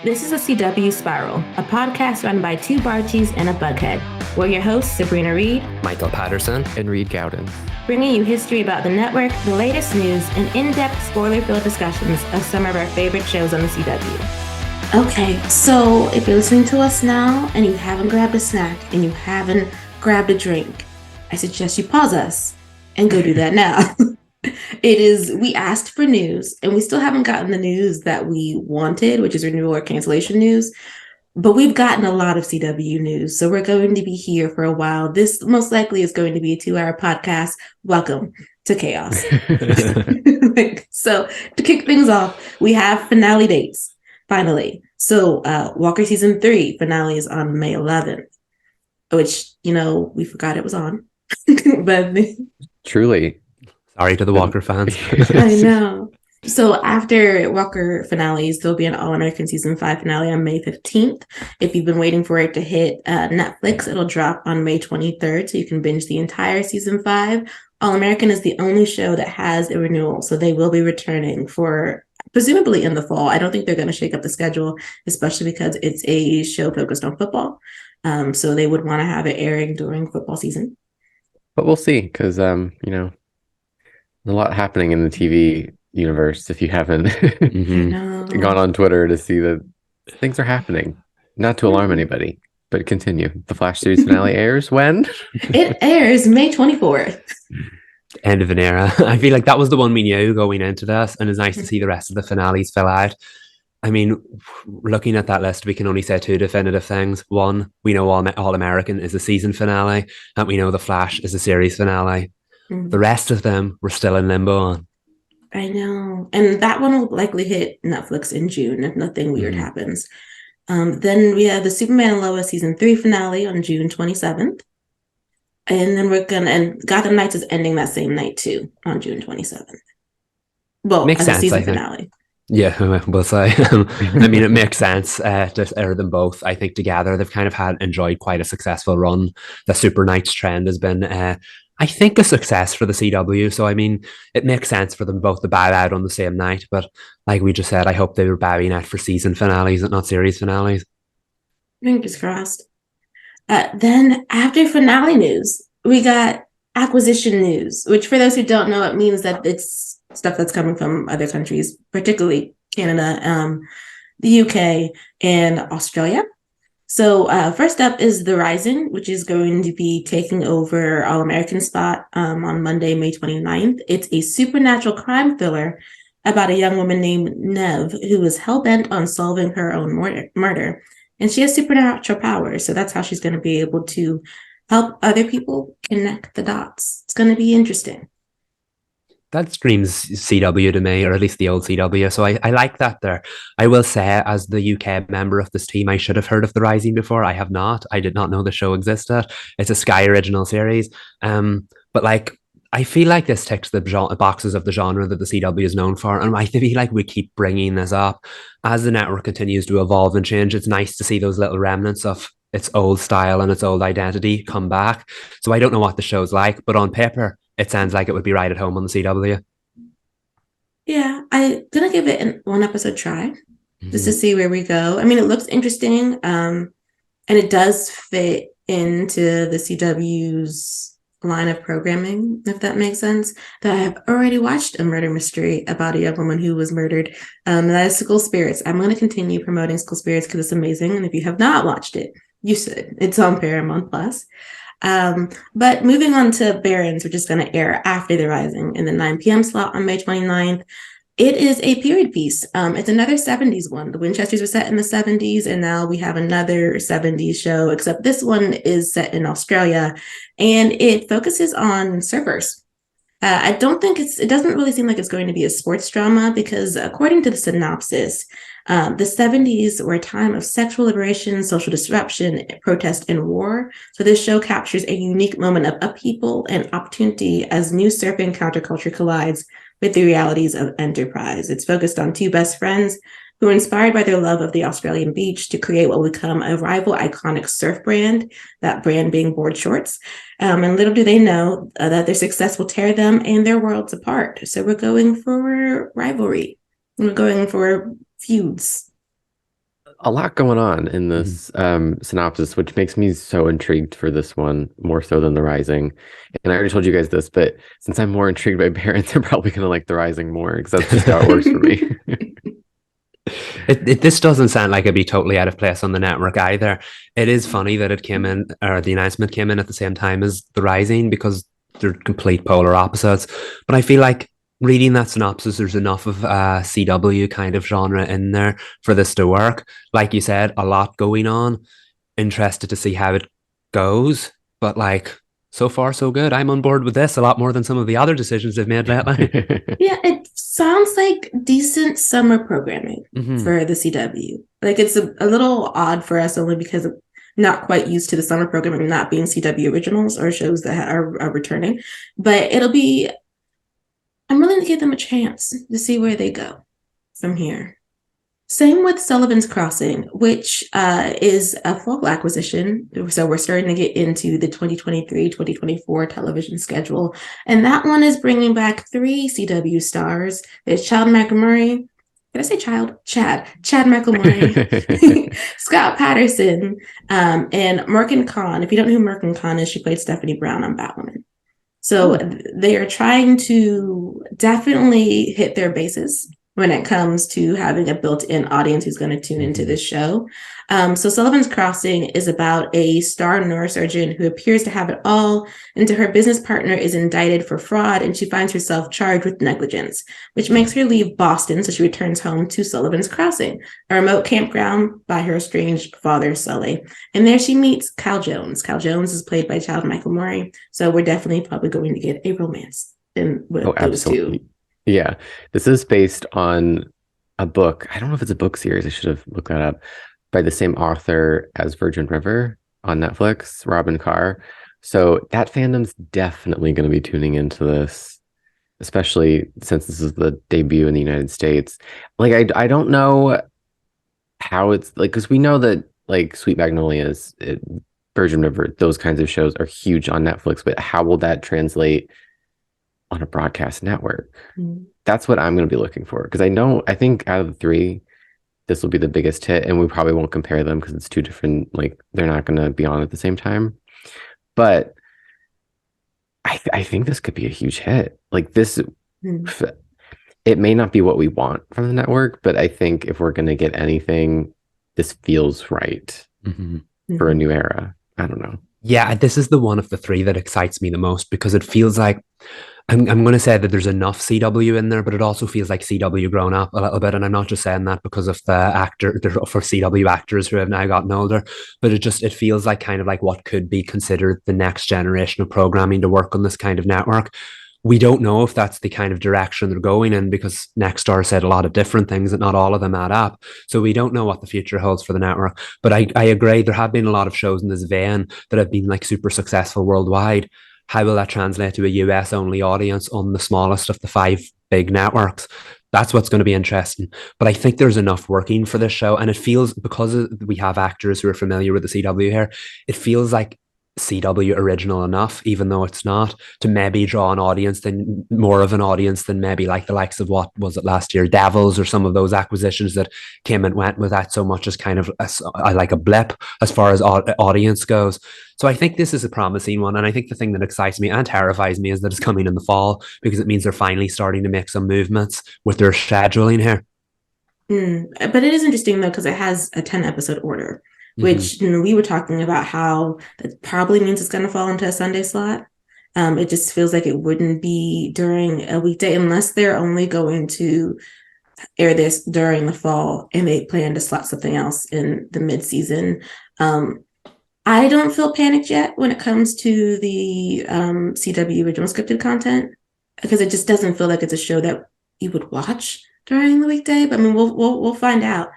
This is a CW Spiral, a podcast run by two Barchies and a Bughead. We're your hosts, Sabrina Reed, Michael Patterson, and Reed Gaudens, bringing you history about the network, the latest news, and in-depth spoiler-filled discussions of some of our favorite shows on the CW. Okay, so if you're listening to us now and you haven't grabbed a snack and you haven't grabbed a drink, I suggest you pause us and go do that now. We asked for news, and we still haven't gotten the news that we wanted, which is renewal or cancellation news, but we've gotten a lot of CW news, so we're going to be here for a while. This most likely is going to be a 2-hour podcast. Welcome to Chaos. So to kick things off, we have finale dates, finally. So Walker Season 3 finale is on May 11th, which, we forgot it was on. But truly. Sorry to the Walker fans. I know. So after Walker finales, there'll be an All-American Season 5 finale on May 15th. If you've been waiting for it to hit Netflix, it'll drop on May 23rd, so you can binge the entire Season 5. All-American is the only show that has a renewal, so they will be returning for presumably in the fall. I don't think they're going to shake up the schedule, especially because it's a show focused on football. So they would want to have it airing during football season. But we'll see, because, a lot happening in the TV universe if you haven't gone on Twitter to see that things are happening. Not to alarm anybody, but continue. The Flash series finale airs when? It airs May 24th. End of an era. I feel like that was the one we knew going into this, and it's nice to see the rest of the finales fill out. I mean, looking at that list, we can only say two definitive things. One, we know All American is a season finale, and we know The Flash is a series finale. The rest of them we're still in limbo on. I know. And that one will likely hit Netflix in June if nothing weird happens. Then we have the Superman and Lois Season 3 finale on June 27th. And then and Gotham Knights is ending that same night too, on June 27th. Well, makes as sense, a season finale. Yeah, we'll say. I mean, it makes sense to air them both. I think together they've kind of enjoyed quite a successful run. The Super Knights trend has been, I think, a success for the CW. So, I mean, it makes sense for them both to bow out on the same night. But like we just said, I hope they were bowing out for season finales and not series finales. Fingers crossed. Then after finale news, we got acquisition news, which for those who don't know, it means that it's stuff that's coming from other countries, particularly Canada, the UK, and Australia. So first up is The Rising, which is going to be taking over All-American spot on Monday, May 29th. It's a supernatural crime thriller about a young woman named Nev who is hell-bent on solving her own murder. And she has supernatural powers, so that's how she's going to be able to help other people connect the dots. It's going to be interesting. That screams CW to me, or at least the old CW. So I like that there. I will say, as the UK member of this team, I should have heard of The Rising before. I have not. I did not know the show existed. It's a Sky original series. But I feel like this ticks the boxes of the genre that the CW is known for. And I feel like we keep bringing this up. As the network continues to evolve and change, it's nice to see those little remnants of its old style and its old identity come back. So I don't know what the show's like, but on paper, it sounds like it would be right at home on the CW. Yeah, I'm going to give it an 1-episode try just to see where we go. I mean, it looks interesting, and it does fit into the CW's line of programming, if that makes sense. That I have already watched a murder mystery about a young woman who was murdered. That is School Spirits. I'm going to continue promoting School Spirits because it's amazing. And if you have not watched it, you should. It's on Paramount Plus. But moving on to Barons, which is going to air after The Rising in the 9 p.m. slot on May 29th. It is a period piece. It's another 70s one. The Winchesters were set in the 70s, and now we have another 70s show, except this one is set in Australia, and it focuses on surfers. I don't think it doesn't really seem like it's going to be a sports drama because according to the synopsis, the 70s were a time of sexual liberation, social disruption, protest, and war. So this show captures a unique moment of upheaval and opportunity as new surfing counterculture collides with the realities of enterprise. It's focused on two best friends who are inspired by their love of the Australian beach to create what will become a rival iconic surf brand, that brand being board shorts. And little do they know that their success will tear them and their worlds apart. So we're going for rivalry. We're going for feuds. a lot going on in this synopsis, which makes me so intrigued for this one, more so than The Rising. And I already told you guys this, but since I'm more intrigued by Parents, I'm probably going to like The Rising more because that's just how it works for me. This doesn't sound like it'd be totally out of place on the network either. It is funny that it came in, or the announcement came in at the same time as The Rising, because they're complete polar opposites. But I feel like reading that synopsis, there's enough of CW kind of genre in there for this to work. Like you said, a lot going on. Interested to see how it goes, but like so far so good. I'm on board with this a lot more than some of the other decisions they've made lately. Yeah, it sounds like decent summer programming for the CW. Like it's a little odd for us only because of not quite used to the summer programming not being CW originals or shows that are returning. But I'm willing to give them a chance to see where they go from here. Same with Sullivan's Crossing, which is a fall acquisition. So we're starting to get into the 2023-2024 television schedule. And that one is bringing back 3 CW stars. There's Chad McElmurray. Did I say child? Chad McElmurray, Scott Patterson, and Morgan Kahn. If you don't know who Morgan Kahn is, she played Stephanie Brown on Batwoman. So they are trying to definitely hit their bases when it comes to having a built-in audience who's going to tune into this show. So Sullivan's Crossing is about a star neurosurgeon who appears to have it all, and her business partner is indicted for fraud, and she finds herself charged with negligence, which makes her leave Boston, so she returns home to Sullivan's Crossing, a remote campground by her estranged father, Sully. And there she meets Cal Jones. Cal Jones is played by Chad Michael so we're definitely probably going to get a romance with those two. Yeah, this is based on a book. I don't know if it's a book series. I should have looked that up. By the same author as Virgin River on Netflix, Robin Carr. So that fandom's definitely going to be tuning into this, especially since this is the debut in the United States. Like, I don't know how it's like, because we know that like Sweet Magnolias, Virgin River, those kinds of shows are huge on Netflix, but how will that translate on a broadcast network? That's what I'm going to be looking for, because I think out of the 3, this will be the biggest hit, and we probably won't compare them because it's 2 different, like they're not going to be on at the same time. But I think this could be a huge hit. Like this, it may not be what we want from the network, but I think if we're going to get anything, this feels right for a new era. I don't know. Yeah, this is the one of the 3 that excites me the most, because it feels like I'm going to say that there's enough CW in there, but it also feels like CW grown up a little bit. And I'm not just saying that because of for CW actors who have now gotten older, but it feels like kind of like what could be considered the next generation of programming to work on this kind of network. We don't know if that's the kind of direction they're going in, because Nexstar said a lot of different things and not all of them add up. So we don't know what the future holds for the network. But I agree, there have been a lot of shows in this vein that have been like super successful worldwide. How will that translate to a US only audience on the smallest of the 5 big networks? That's what's going to be interesting. But I think there's enough working for this show. And it feels, because we have actors who are familiar with the CW here, it feels like CW original enough, even though it's not, to maybe draw an audience, than more of an audience than maybe like the likes of, what was it last year, Devils, or some of those acquisitions that came and went without so much as kind of like a blip as far as audience goes. So I think this is a promising one. And I think the thing that excites me and terrifies me is that it's coming in the fall, because it means they're finally starting to make some movements with their scheduling here. But it is interesting though, because it has a 10-episode order, which we were talking about how that probably means it's going to fall into a Sunday slot. It just feels like it wouldn't be during a weekday, unless they're only going to air this during the fall and they plan to slot something else in the mid-season. I don't feel panicked yet when it comes to the CW original scripted content, because it just doesn't feel like it's a show that you would watch during the weekday. But I mean, we'll find out.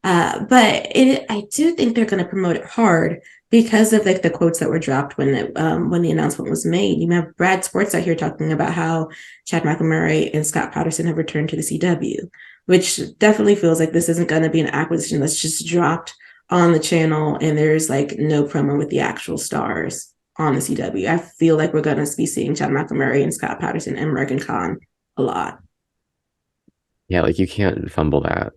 But I do think they're going to promote it hard because of like the quotes that were dropped when the announcement was made. You have Brad Sports out here talking about how Chad McElmurray and Scott Patterson have returned to the CW, which definitely feels like this isn't going to be an acquisition that's just dropped on the channel and there's like no promo with the actual stars on the CW. I feel like we're going to be seeing Chad McElmurray and Scott Patterson and Morgan Kahn a lot. Yeah, like you can't fumble that.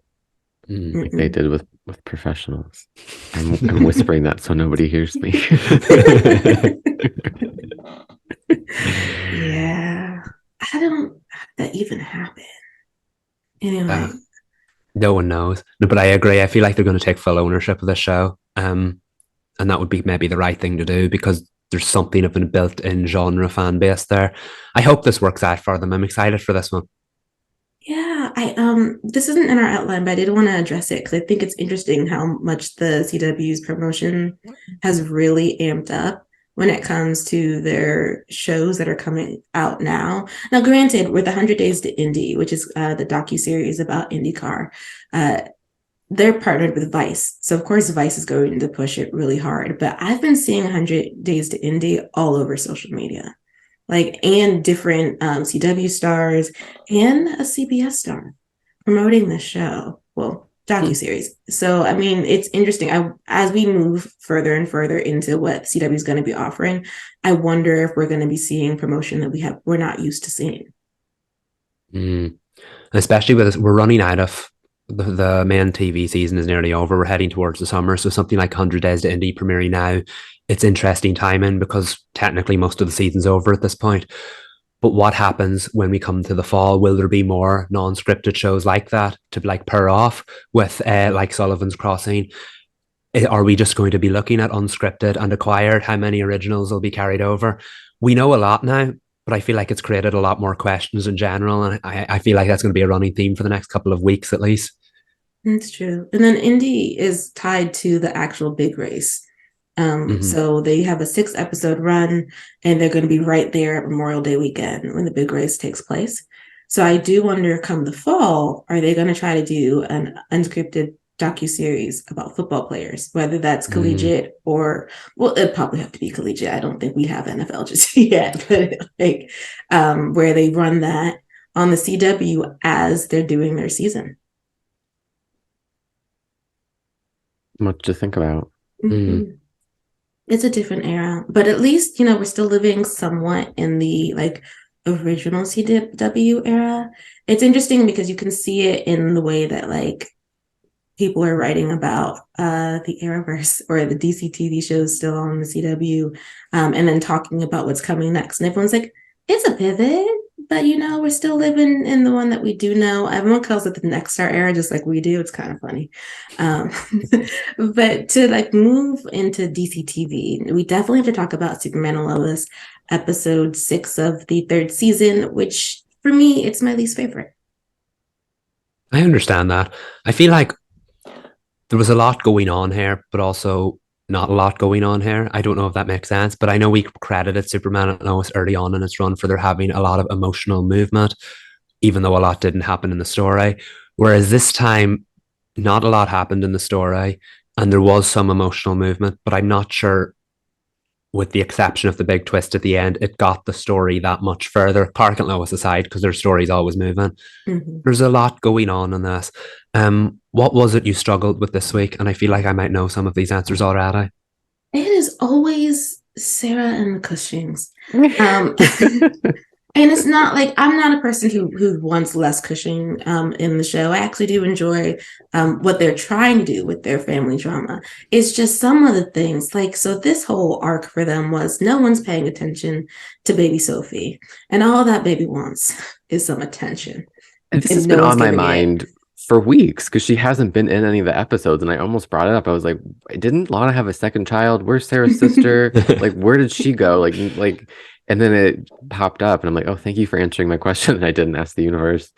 like they did with professionals. I'm whispering that so nobody hears me. Yeah. I don't how did that even happen. Anyway. No one knows. No, but I agree. I feel like they're going to take full ownership of the show. And that would be maybe the right thing to do because there's something of a built-in genre fan base there. I hope this works out for them. I'm excited for this one. Yeah, I this isn't in our outline, but I did want to address it because I think it's interesting how much the CW's promotion has really amped up when it comes to their shows that are coming out now. Now, granted, with 100 Days to Indy, which is the docuseries about IndyCar, they're partnered with Vice. So, of course, Vice is going to push it really hard. But I've been seeing 100 Days to Indy all over social media, like, and different CW stars and a CBS star promoting the show. Well, docuseries. So, I mean, it's interesting. As we move further and further into what CW is going to be offering, I wonder if we're going to be seeing promotion that we're not used to seeing. Especially with us, we're running out of the main TV season is nearly over. We're heading towards the summer. So something like 100 Days to Indy premiering now, it's interesting timing because technically most of the season's over at this point. But what happens when we come to the fall? Will there be more non-scripted shows like that to like pair off with like Sullivan's Crossing? Are we just going to be looking at unscripted and acquired? How many originals will be carried over? We know a lot now, but I feel like it's created a lot more questions in general. And I feel like that's going to be a running theme for the next couple of weeks at least. That's true. And then Indy is tied to the actual big race. So they have a 6-episode run and they're going to be right there at Memorial Day weekend when the big race takes place. So I do wonder, come the fall, are they going to try to do an unscripted docuseries about football players, whether that's collegiate or, well, it'd probably have to be collegiate. I don't think we have NFL just yet, but like where they run that on the CW as they're doing their season. Much to think about. It's a different era, but at least, we're still living somewhat in the like original CW era. It's interesting because you can see it in the way that like people are writing about the Arrowverse or the DC TV shows still on the CW, and then talking about what's coming next. And everyone's like, it's a pivot, but we're still living in the one that we do know. Everyone calls it the Next Star era, just like we do. It's kind of funny. But to like move into DC TV, we definitely have to talk about Superman and Lois, episode 6 of the 3rd season, which for me, it's my least favorite. I understand that. I feel like there was a lot going on here, but also not a lot going on here. I don't know if that makes sense, but I know we credited Superman and Lois early on in its run for there having a lot of emotional movement, even though a lot didn't happen in the story. Whereas this time, not a lot happened in the story, and there was some emotional movement, but I'm not sure, with the exception of the big twist at the end, it got the story that much further. Clark and Lois aside, because their story's always moving. There's a lot going on in this. What was it you struggled with this week? And I feel like I might know some of these answers already. It is always Sarah and the Cushings. And it's not like I'm not a person who wants less Cushing in the show. I actually do enjoy what they're trying to do with their family drama. It's just some of the things like, so this whole arc for them was no one's paying attention to baby Sophie, and all that baby wants is some attention. And this has been on my mind for weeks because she hasn't been in any of the episodes, and I almost brought it up. I was like, didn't Lana have a second child? Where's Sarah's sister? Like, where did she go? Like, and then it popped up, and I'm like, oh, thank you for answering my question. And I didn't ask the universe.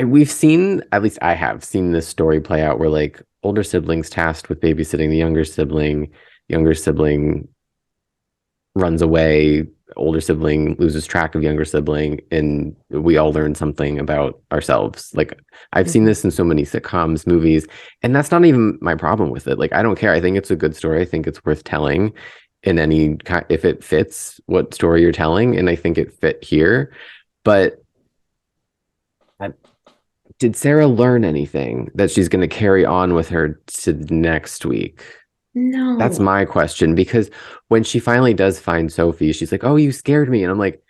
We've seen, at least I have seen this story play out where like older siblings tasked with babysitting the younger sibling runs away, older sibling loses track of younger sibling, and we all learn something about ourselves. Like I've seen this in so many sitcoms, movies, and that's not even my problem with it. Like I don't care. I think it's a good story. I think it's worth telling in any kind if it fits what story you're telling, and I think it fit here. But did Sarah learn anything that she's going to carry on with her to next week? No. That's my question, because when she finally does find Sophie, she's like, oh, you scared me. And I'm like,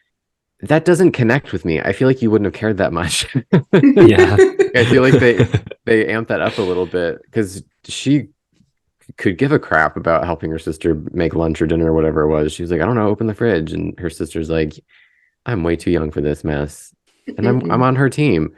that doesn't connect with me. I feel like you wouldn't have cared that much. Yeah. I feel like they amped that up a little bit because she could give a crap about helping her sister make lunch or dinner or whatever it was. She was like, I don't know, open the fridge. And her sister's like, I'm way too young for this mess. And I'm on her team.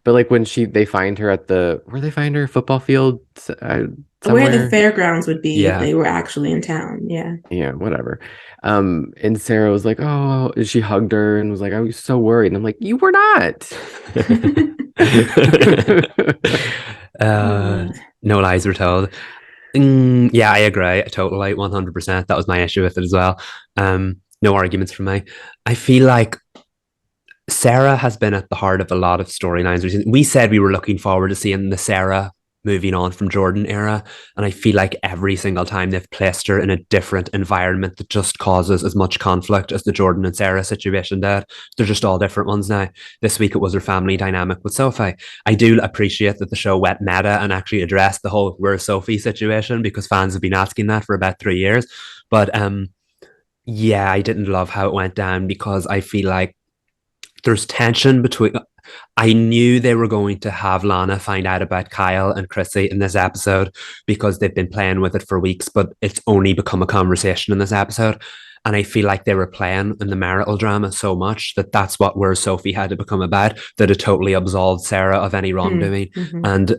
But like when they find her at where they find her, football field where the somewhere. fairgrounds would be if Yeah. they were actually in town. Yeah. Yeah, whatever. And Sarah was like, oh, she hugged her and was like, I was so worried. And I'm like, you were not. No lies were told. Yeah, I agree. Totally, 100%. That was my issue with it as well. No arguments from me. I feel like Sarah has been at the heart of a lot of storylines recently. We said we were looking forward to seeing the Sarah moving on from Jordan era. And I feel like every single time they've placed her in a different environment that just causes as much conflict as the Jordan and Sarah situation did. They're just all different ones now. This week it was her family dynamic with Sophie. I do appreciate that the show went meta and actually addressed the whole "where's Sophie" situation because fans have been asking that for about 3 years. But yeah, I didn't love how it went down because I feel like there's tension between. I knew they were going to have Lana find out about Kyle and Chrissy in this episode because they've been playing with it for weeks, but it's only become a conversation in this episode. And I feel like they were playing in the marital drama so much that that's what where Sophie had to become about, that it totally absolved Sarah of any wrongdoing. Mm-hmm. And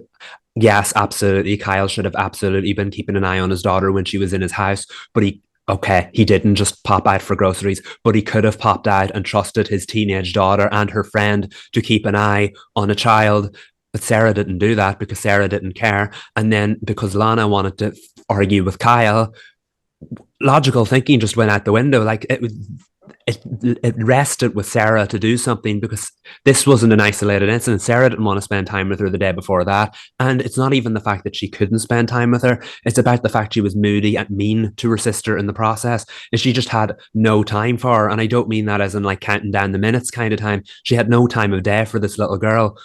yes, absolutely, Kyle should have absolutely been keeping an eye on his daughter when she was in his house, but he didn't just pop out for groceries, but he could have popped out and trusted his teenage daughter and her friend to keep an eye on a child. But Sarah didn't do that because Sarah didn't care. And then because Lana wanted to argue with Kyle, logical thinking just went out the window. Like it rested with Sarah to do something because this wasn't an isolated incident. Sarah didn't want to spend time with her the day before that. And it's not even the fact that she couldn't spend time with her. It's about the fact she was moody and mean to her sister in the process. And she just had no time for her. And I don't mean that as in like counting down the minutes kind of time. She had no time of day for this little girl.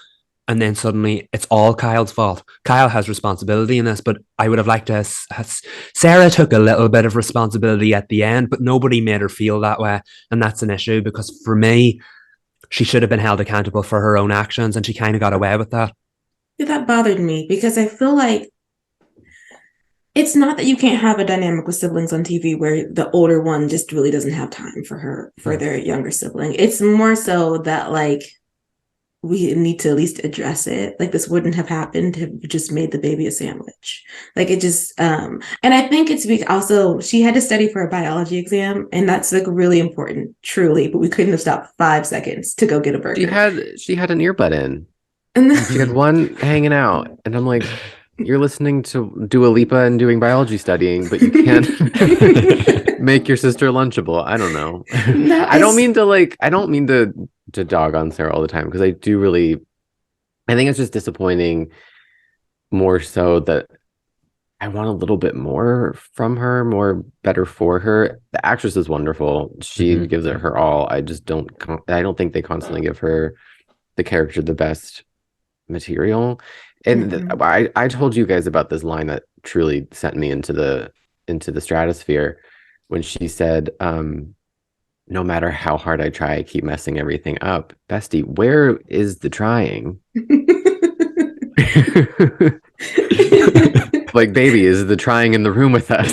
And then suddenly it's all Kyle's fault. Kyle has responsibility in this, but I would have liked to Sarah took a little bit of responsibility at the end, but nobody made her feel that way. And that's an issue because for me, she should have been held accountable for her own actions and she kind of got away with that. Yeah, that bothered me because I feel like it's not that you can't have a dynamic with siblings on TV where the older one just really doesn't have time for their younger sibling. It's more so that like we need to at least address it. Like this wouldn't have happened if you just made the baby a sandwich. Like it just, and I think it's because also she had to study for a biology exam and that's like really important, truly, but we couldn't have stopped 5 seconds to go get a burger. She had an earbud in. And she had one hanging out. And I'm like, you're listening to Dua Lipa and doing biology studying, but you can't make your sister lunchable. I don't know. No, I don't mean to dog on Sarah all the time because I think it's just disappointing more so that I want a little bit more from her, more better for her. The actress is wonderful. She gives it her all. I don't think they constantly give her the character the best material. And I told you guys about this line that truly sent me into the stratosphere when she said, no matter how hard I try, I keep messing everything up. Bestie, where is the trying? Like, baby, is the trying in the room with us?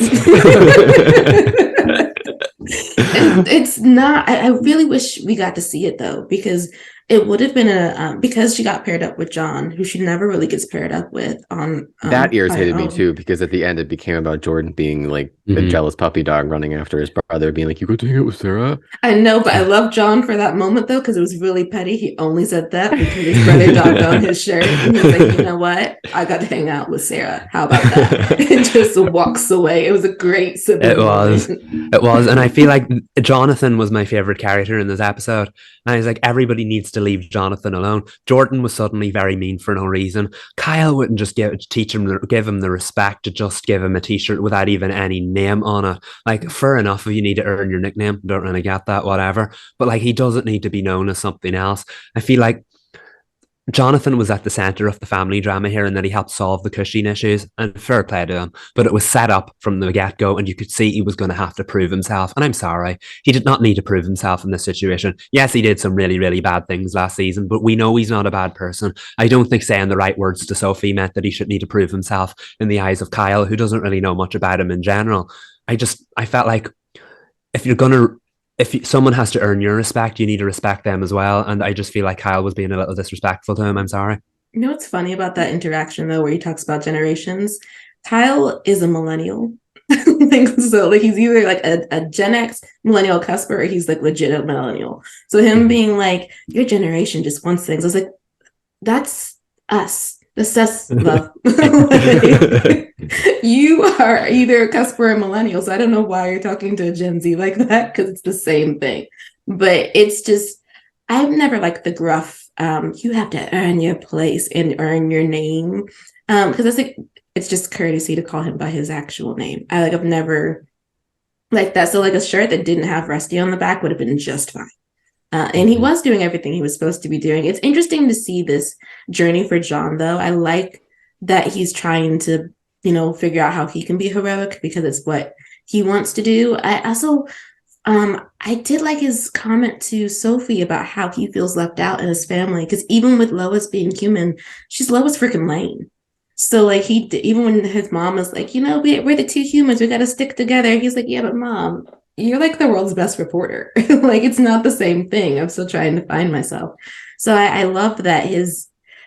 It's not. I really wish we got to see it though, because it would have been because she got paired up with John, who she never really gets paired up with on. That irritated me too, because at the end it became about Jordan being like a jealous puppy dog running after his brother, being like, "You go to hang out with Sarah." I know, but I love John for that moment though, because it was really petty. He only said that because his brother dogged on his shirt, and he was like, "You know what? I got to hang out with Sarah. How about that?" And just walks away. It was a great sibling. It was, and I feel like Jonathan was my favorite character in this episode. And I was like, everybody needs to leave Jonathan alone. Jordan was suddenly very mean for no reason. Kyle wouldn't just give him the respect to just give him a t-shirt without even any name on it. Like, fair enough if you need to earn your nickname. Don't really get that, whatever. But like, he doesn't need to be known as something else. I feel like Jonathan was at the center of the family drama here, and that he helped solve the Cushing issues, and fair play to him. But it was set up from the get-go, and you could see he was going to have to prove himself. And I'm sorry, he did not need to prove himself in this situation. Yes, he did some really, really bad things last season, but we know he's not a bad person. I don't think saying the right words to Sophie meant that he should need to prove himself in the eyes of Kyle, who doesn't really know much about him in general. I felt like if you're going to if someone has to earn your respect, you need to respect them as well. And I just feel like Kyle was being a little disrespectful to him. I'm sorry. You know what's funny about that interaction, though, where he talks about generations? Kyle is a millennial. So like he's either like a Gen X millennial cusper, or he's like legit a millennial. So him being like, your generation just wants things. I was like, that's us. That's us, love. Like, you are either a cusper or a millennial. So I don't know why you're talking to a Gen Z like that, because it's the same thing. But it's just, I've never liked the gruff, you have to earn your place and earn your name. Because I think it's just courtesy to call him by his actual name. I've never like that. So like a shirt that didn't have Rusty on the back would have been just fine. And he was doing everything he was supposed to be doing. It's interesting to see this journey for John, though. I like that he's trying to, figure out how he can be heroic, because it's what he wants to do. I also, I did like his comment to Sophie about how he feels left out in his family, because even with Lois being human, she's Lois freaking Lane. So like even when his mom was like, we're the two humans, we got to stick together. He's like, yeah, but Mom, you're like the world's best reporter. Like, it's not the same thing. I'm still trying to find myself. So I love that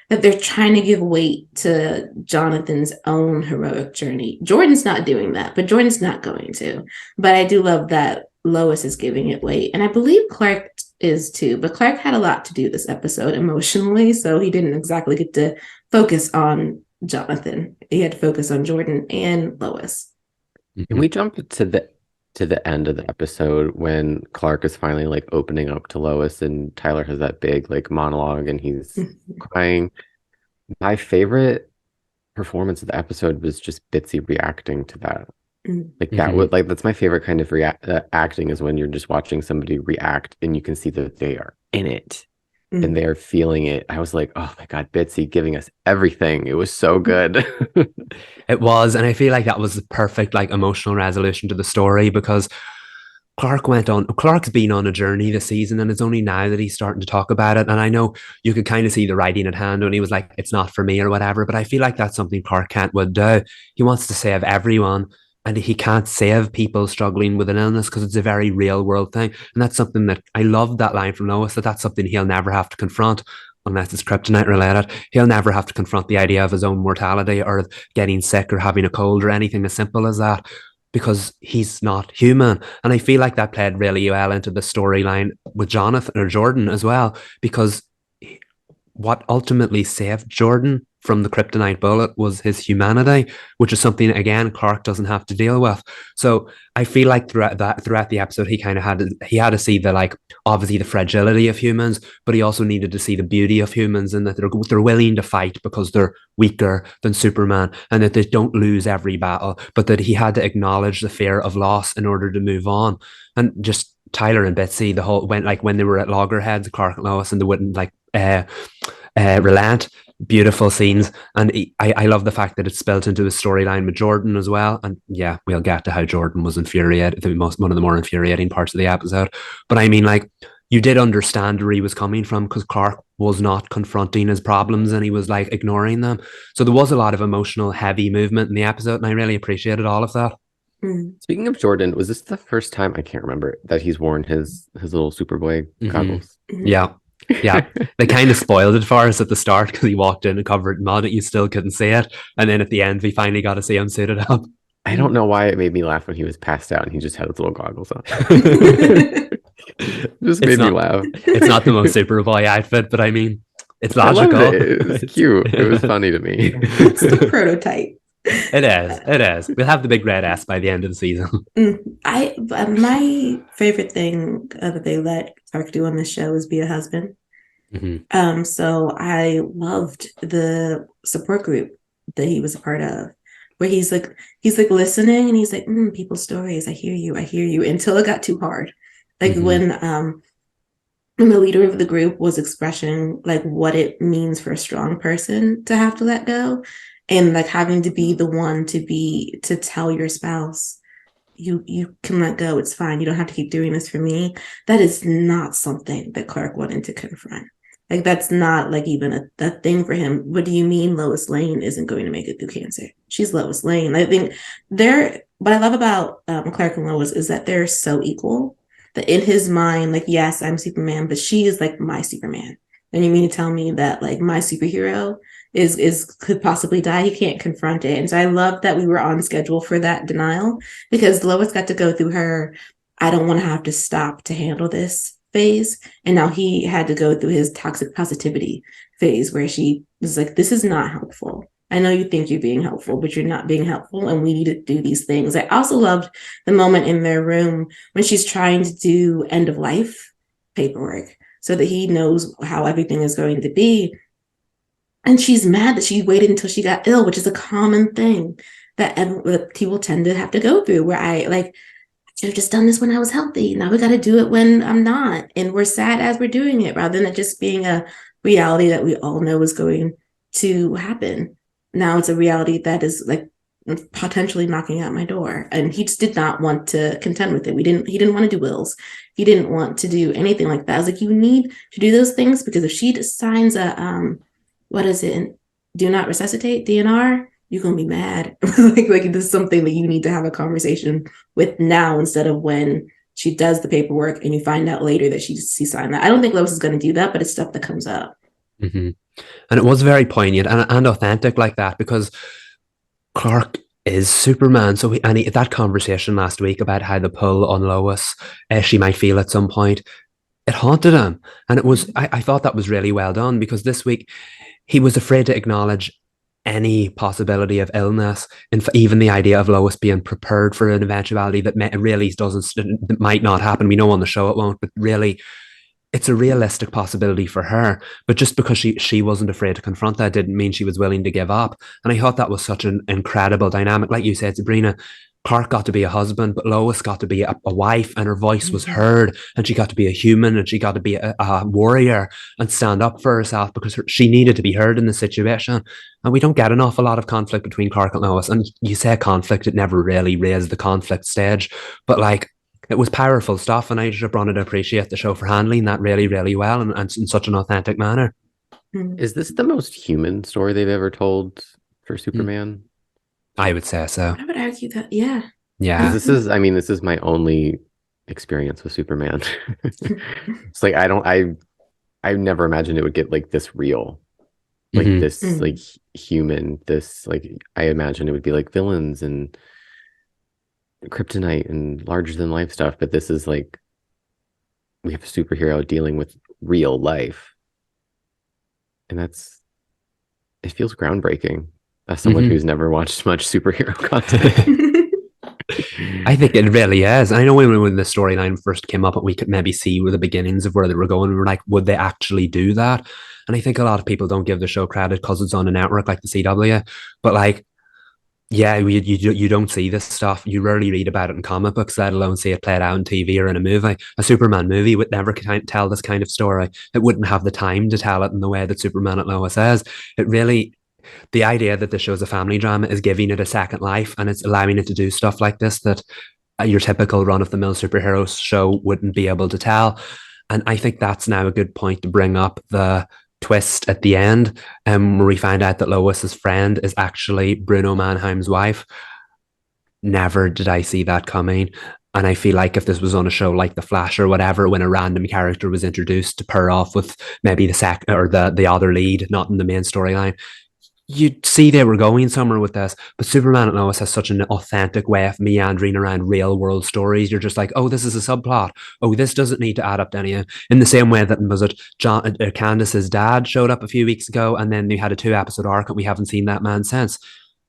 that they're trying to give weight to Jonathan's own heroic journey. Jordan's not doing that, but Jordan's not going to. But I do love that Lois is giving it weight. And I believe Clark is too. But Clark had a lot to do this episode emotionally, so he didn't exactly get to focus on Jonathan. He had to focus on Jordan and Lois. Can we jump to the end of the episode when Clark is finally like opening up to Lois, and Tyler has that big like monologue and he's crying? My favorite performance of the episode was just Bitsy reacting to that. Like that would that's my favorite kind of acting, is when you're just watching somebody react and you can see that they are in it and they're feeling it. I was like, oh my God, Bitsy giving us everything. It was so good. It was, and I feel like that was the perfect like emotional resolution to the story, because Clark's been on a journey this season, and it's only now that he's starting to talk about it. And I know you could kind of see the writing at hand when he was like, it's not for me or whatever, but I feel like that's something Clark Kent would do. He wants to save everyone, and he can't save people struggling with an illness because it's a very real world thing. And that's something that I love, that line from Lois, that's something he'll never have to confront unless it's kryptonite related. He'll never have to confront the idea of his own mortality or getting sick or having a cold or anything as simple as that, because he's not human. And I feel like that played really well into the storyline with Jonathan or Jordan as well, because what ultimately saved Jordan from the kryptonite bullet was his humanity, which is something, again, Clark doesn't have to deal with. So I feel like throughout the episode, he kind of had to see the, like, obviously the fragility of humans, but he also needed to see the beauty of humans, and that they're willing to fight because they're weaker than Superman, and that they don't lose every battle, but that he had to acknowledge the fear of loss in order to move on. And just Tyler and Bitsy, when they were at loggerheads, Clark and Lois, and they wouldn't relent. Beautiful scenes, and I love the fact that it's built into the storyline with Jordan as well. And yeah, we'll get to how Jordan was infuriated, one of the more infuriating parts of the episode. But I mean, like, you did understand where he was coming from, because Clark was not confronting his problems and he was like ignoring them. So there was a lot of emotional, heavy movement in the episode, and I really appreciated all of that. Speaking of Jordan, was this the first time, I can't remember, that he's worn his little Superboy goggles? Yeah. They kind of spoiled it for us at the start, because he walked in and covered in mud and you still couldn't see it, and then at the end we finally got to see him suited up. I don't know why it made me laugh when he was passed out and he just had his little goggles on. Just made me laugh. It's not the most Superboy outfit, but I mean, it's logical. It's cute. It was funny to me. It's the prototype. It is. We'll have the big red S by the end of the season. My favorite thing that they let Clark do on this show is be a husband. So I loved the support group that he was a part of, where he's like listening, and he's like, people's stories, I hear you, until it got too hard. Like when and the leader of the group was expressing like what it means for a strong person to have to let go, and like having to be the one to tell your spouse, you can let go, it's fine, you don't have to keep doing this for me. That is not something that Clark wanted to confront. Like, that's not like even a thing for him. What do you mean Lois Lane isn't going to make it through cancer? She's Lois Lane. I think what I love about Clark and Lois is that they're so equal that in his mind, like, yes, I'm Superman, but she is like my Superman. And you mean to tell me that like my superhero is could possibly die? He can't confront it. And so I love that we were on schedule for that denial, because Lois got to go through her I don't want to have to stop to handle this phase. And now he had to go through his toxic positivity phase where she was like, this is not helpful. I know you think you're being helpful, but you're not being helpful. And we need to do these things. I also loved the moment in their room when she's trying to do end of life paperwork so that he knows how everything is going to be. And she's mad that she waited until she got ill, which is a common thing that people tend to have to go through, where I should have just done this when I was healthy. Now we got to do it when I'm not. And we're sad as we're doing it, rather than it just being a reality that we all know is going to happen. Now it's a reality that is like potentially knocking at my door. And he just did not want to contend with it. He didn't want to do wills. He didn't want to do anything like that. I was like, you need to do those things, because if she signs a, what is it? Do not resuscitate, DNR, you're going to be mad. like this is something that you need to have a conversation with now, instead of when she does the paperwork and you find out later that she signed that. I don't think Lois is going to do that, but it's stuff that comes up. Mm-hmm. And it was very poignant and authentic like that, because Clark is Superman. So that conversation last week about how the pull on Lois, she might feel at some point, it haunted him. And it was, I thought that was really well done, because this week he was afraid to acknowledge any possibility of illness, and even the idea of Lois being prepared for an eventuality that that might not happen. We know on the show it won't, but really it's a realistic possibility for her. But just because she wasn't afraid to confront that didn't mean she was willing to give up. And I thought that was such an incredible dynamic. Like you said, Sabrina, Clark got to be a husband, but Lois got to be a wife, and her voice was heard, and she got to be a human, and she got to be a warrior and stand up for herself, because she needed to be heard in the situation. And we don't get an awful lot of conflict between Clark and Lois. And you say conflict, it never really raised the conflict stage, but like, it was powerful stuff, and I just wanted to appreciate the show for handling that really, really well, and in such an authentic manner. Is this the most human story they've ever told for Superman? I would say so. I would argue that, yeah. Yeah. This is my only experience with Superman. It's like I never imagined it would get like this real. Like this like human, this like I imagined it would be like villains and kryptonite and larger than life stuff, but this is like we have a superhero dealing with real life, and it feels groundbreaking as someone who's never watched much superhero content. I think it really is. I know when the storyline first came up, we could maybe see the beginnings of where they were going. We were like, would they actually do that? And I think a lot of people don't give the show credit because it's on a network like the CW, but like, yeah, you don't see this stuff. You rarely read about it in comic books, let alone see it played out on TV or in a movie. A Superman movie would never tell this kind of story. It wouldn't have the time to tell it in the way that Superman and Lois says. The idea that the show's a family drama is giving it a second life, and it's allowing it to do stuff like this that your typical run-of-the-mill superhero show wouldn't be able to tell. And I think that's now a good point to bring up the twist at the end, where we find out that Lois's friend is actually Bruno Mannheim's wife. Never did I see that coming. And I feel like if this was on a show like The Flash or whatever, when a random character was introduced to pair off with maybe the second or the other lead, not in the main storyline, you'd see they were going somewhere with this. But Superman and Lois has such an authentic way of meandering around real world stories. You're just like, oh, this is a subplot. Oh, this doesn't need to add up to anything. In the same way that, was it Candace's dad showed up a few weeks ago, and then they had a 2-episode arc, and we haven't seen that man since.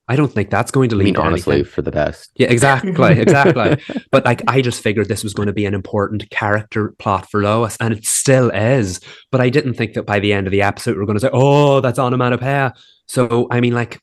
I don't think that's going to lead to honestly anything. For the best. Yeah, exactly. But like, I just figured this was going to be an important character plot for Lois, and it still is. But I didn't think that by the end of the episode we're going to say, oh, that's onomatopoeia. So, I mean, like,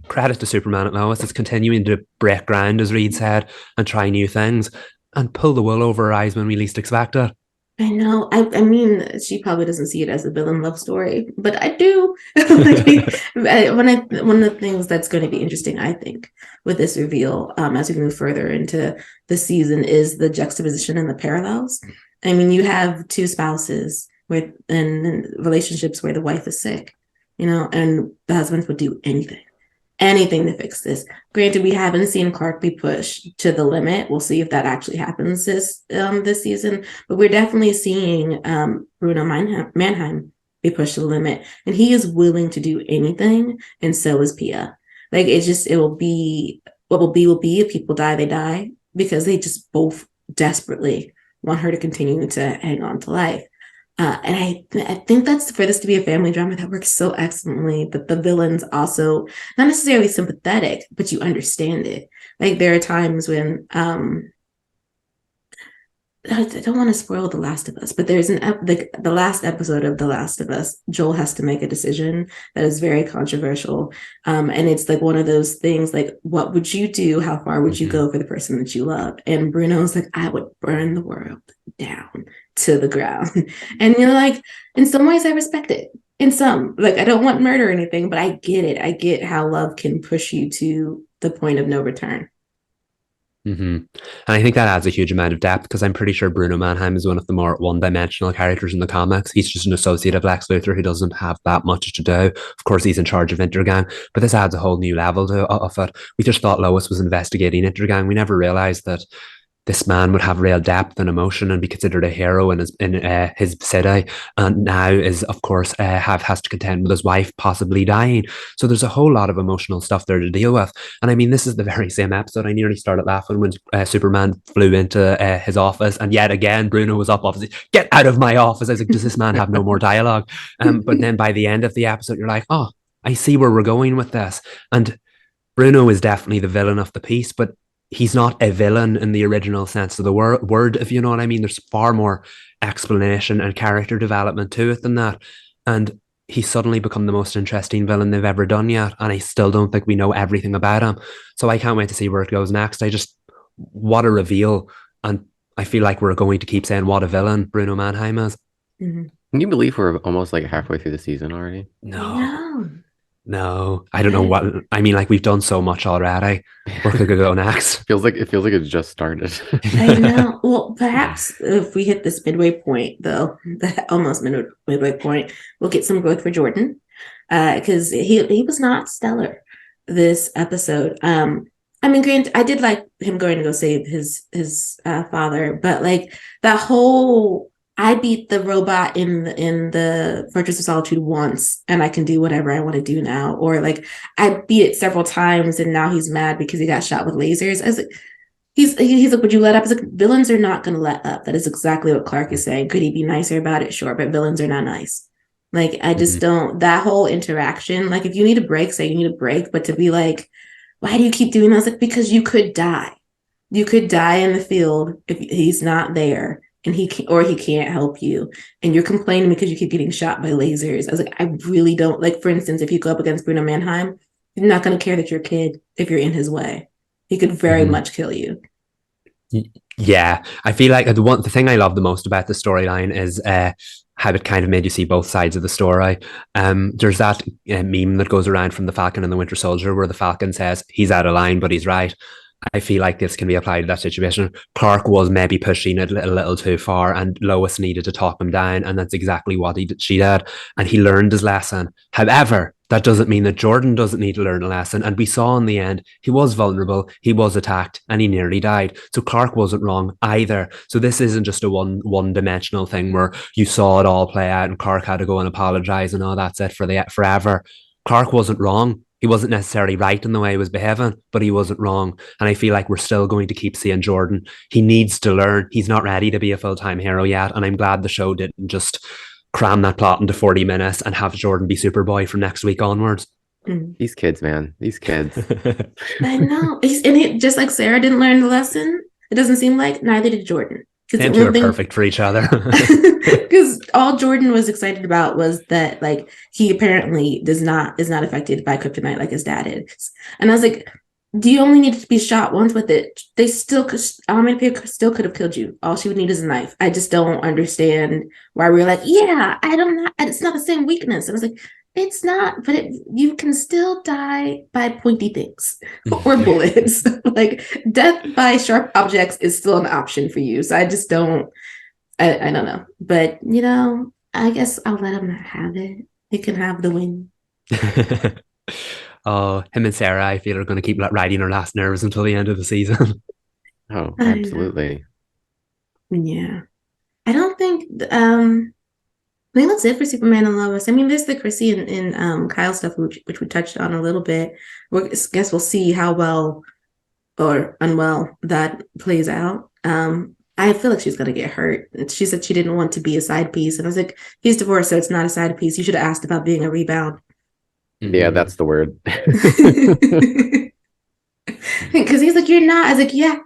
credit to Superman and Lois. It's continuing to break ground, as Reed said, and try new things and pull the wool over our eyes when we least expect it. I know. I mean, she probably doesn't see it as a villain love story, but I do. One of the things that's going to be interesting, I think, with this reveal, as we move further into the season, is the juxtaposition and the parallels. I mean, you have two spouses with in relationships where the wife is sick, and the husbands would do anything to fix this. Granted, we haven't seen Clark be pushed to the limit. We'll see if that actually happens this season. But we're definitely seeing Bruno Mannheim be pushed to the limit, and he is willing to do anything, and so is Pia. Like it will be what will be. If people die, they die because they just both desperately want her to continue to hang on to life. And I think that's for this to be a family drama that works so excellently, but the villain's also not necessarily sympathetic, but you understand it. Like there are times when I don't want to spoil The Last of Us, but there's the last episode of The Last of Us, Joel has to make a decision that is very controversial. And it's like one of those things like, what would you do? How far would you go for the person that you love? And Bruno's like, I would burn the world down to the ground. And like, in some ways I respect it. In some, like, I don't want murder or anything, but I get it. I get how love can push you to the point of no return. And I think that adds a huge amount of depth because I'm pretty sure Bruno Mannheim is one of the more one-dimensional characters in the comics. He's just an associate of Lex Luthor who doesn't have that much to do. Of course, he's in charge of Intergang, but this adds a whole new level of it. We just thought Lois was investigating Intergang. We never realized that this man would have real depth and emotion and be considered a hero in his city, and now is, of course, has to contend with his wife possibly dying. So there's a whole lot of emotional stuff there to deal with. And I mean, this is the very same episode. I nearly started laughing when Superman flew into his office, and yet again Bruno was up opposite. Get out of my office! I was like, does this man have no more dialogue? But then by the end of the episode, you're like, oh, I see where we're going with this. And Bruno is definitely the villain of the piece, but he's not a villain in the original sense of the word, if you know what I mean. There's far more explanation and character development to it than that. And he's suddenly become the most interesting villain they've ever done yet. And I still don't think we know everything about him. So I can't wait to see where it goes next. What a reveal. And I feel like we're going to keep saying what a villain Bruno Mannheim is. Can you believe we're almost like halfway through the season already? No, I don't know what I mean. Like, we've done so much already. Where could we go next? It feels like it just started. I know. Well, perhaps if we hit this midway point, though, almost midway point, we'll get some growth for Jordan, because he was not stellar this episode. I mean, granted, I did like him going to go save his father, but like that whole, I beat the robot in the Fortress of Solitude once, and I can do whatever I want to do now. Or like, I beat it several times, and now he's mad because he got shot with lasers. I was like, he's like, would you let up? I was like, villains are not going to let up. That is exactly what Clark is saying. Could he be nicer about it? Sure, but villains are not nice. Like, I just don't. That whole interaction. Like, if you need a break, say you need a break. But to be like, why do you keep doing that? I was like, because you could die. You could die in the field if he's not there. And he can't help you, and you're complaining because you keep getting shot by lasers. I was like, I really don't like. For instance, if you go up against Bruno Mannheim, you're not going to care that you're a kid if you're in his way. He could very much kill you. Yeah, I feel like the thing I love the most about the storyline is how it kind of made you see both sides of the story. There's that meme that goes around from the Falcon and the Winter Soldier where the Falcon says he's out of line, but he's right. I feel like this can be applied to that situation. Clark was maybe pushing it a little too far, and Lois needed to talk him down, and that's exactly what she did. And he learned his lesson. However, that doesn't mean that Jordan doesn't need to learn a lesson. And we saw in the end, he was vulnerable, he was attacked, and he nearly died. So Clark wasn't wrong either. So this isn't just a one-dimensional thing where you saw it all play out and Clark had to go and apologize and all that's it forever. Clark wasn't wrong. He wasn't necessarily right in the way he was behaving, but he wasn't wrong. And I feel like we're still going to keep seeing Jordan. He needs to learn. He's not ready to be a full-time hero yet. And I'm glad the show didn't just cram that plot into 40 minutes and have Jordan be Superboy from next week onwards. These kids, man. These kids. I know. Just like Sarah didn't learn the lesson, it doesn't seem like, neither did Jordan. Them two are perfect for each other. Because all Jordan was excited about was that, like, he apparently is not affected by kryptonite like his dad is. And I was like, you only needed to be shot once with it. They still could, still could have killed you. All she would need is a knife. I just don't understand why we're like, yeah, I don't know. It's not the same weakness. I was like, it's not, but you can still die by pointy things or bullets. Like death by sharp objects is still an option for you. So I just don't, I don't know. But, I guess I'll let him have it. He can have the win. Oh, him and Sarah, I feel, are going to keep riding her last nerves until the end of the season. Oh, absolutely. Yeah. I don't think, I think that's it for Superman and Lois. I mean, there's the Chrissy and Kyle stuff, which we touched on a little bit. I guess we'll see how well or unwell that plays out. I feel like she's going to get hurt. She said she didn't want to be a side piece. And I was like, he's divorced, so it's not a side piece. You should have asked about being a rebound. Yeah, that's the word. Because he's like, you're not. I was like, yeah,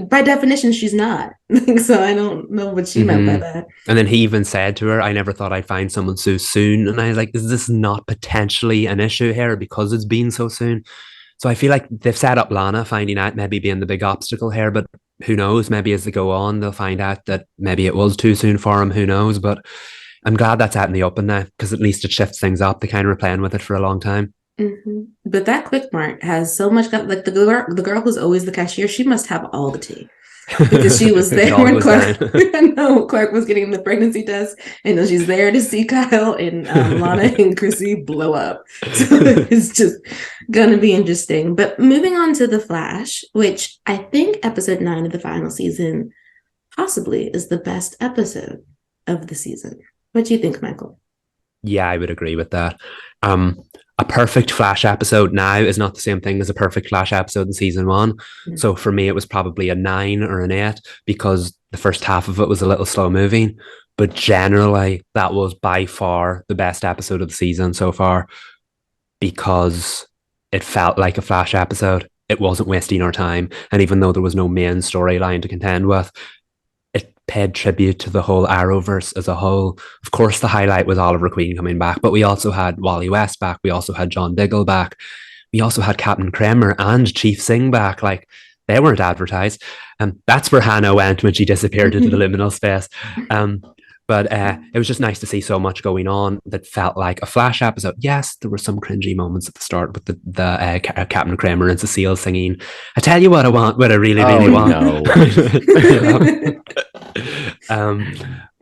by definition, she's not. So I don't know what she meant by that. And then he even said to her, I never thought I'd find someone so soon. And I was like, is this not potentially an issue here because it's been so soon? So I feel like they've set up Lana finding out maybe being the big obstacle here, but who knows? Maybe as they go on, they'll find out that maybe it was too soon for him. Who knows? But I'm glad that's out in the open now because at least it shifts things up. They kind of were playing with it for a long time. Mm-hmm. But that Quick Mart has so much, like the girl who's always the cashier, she must have all the tea. Because she was there when Clark was getting the pregnancy test, and she's there to see Kyle and Lana and Chrissy blow up. So it's just gonna be interesting. But moving on to The Flash, which I think episode 9 of the final season possibly is the best episode of the season. What do you think, Michael? Yeah, I would agree with that. A perfect Flash episode now is not the same thing as a perfect Flash episode in season 1. Mm-hmm. So for me, it was probably a 9 or an 8 because the first half of it was a little slow moving. But generally, that was by far the best episode of the season so far because it felt like a Flash episode. It wasn't wasting our time. And even though there was no main storyline to contend with, it paid tribute to the whole Arrowverse as a whole. Of course, the highlight was Oliver Queen coming back, but we also had Wally West back. We also had John Diggle back. We also had Captain Kramer and Chief Singh back. Like, they weren't advertised. That's where Hannah went when she disappeared into the liminal space. But it was just nice to see so much going on that felt like a Flash episode. Yes, there were some cringy moments at the start with the Captain Kramer and Cecile singing, I tell you what I want, what I really, really want. No.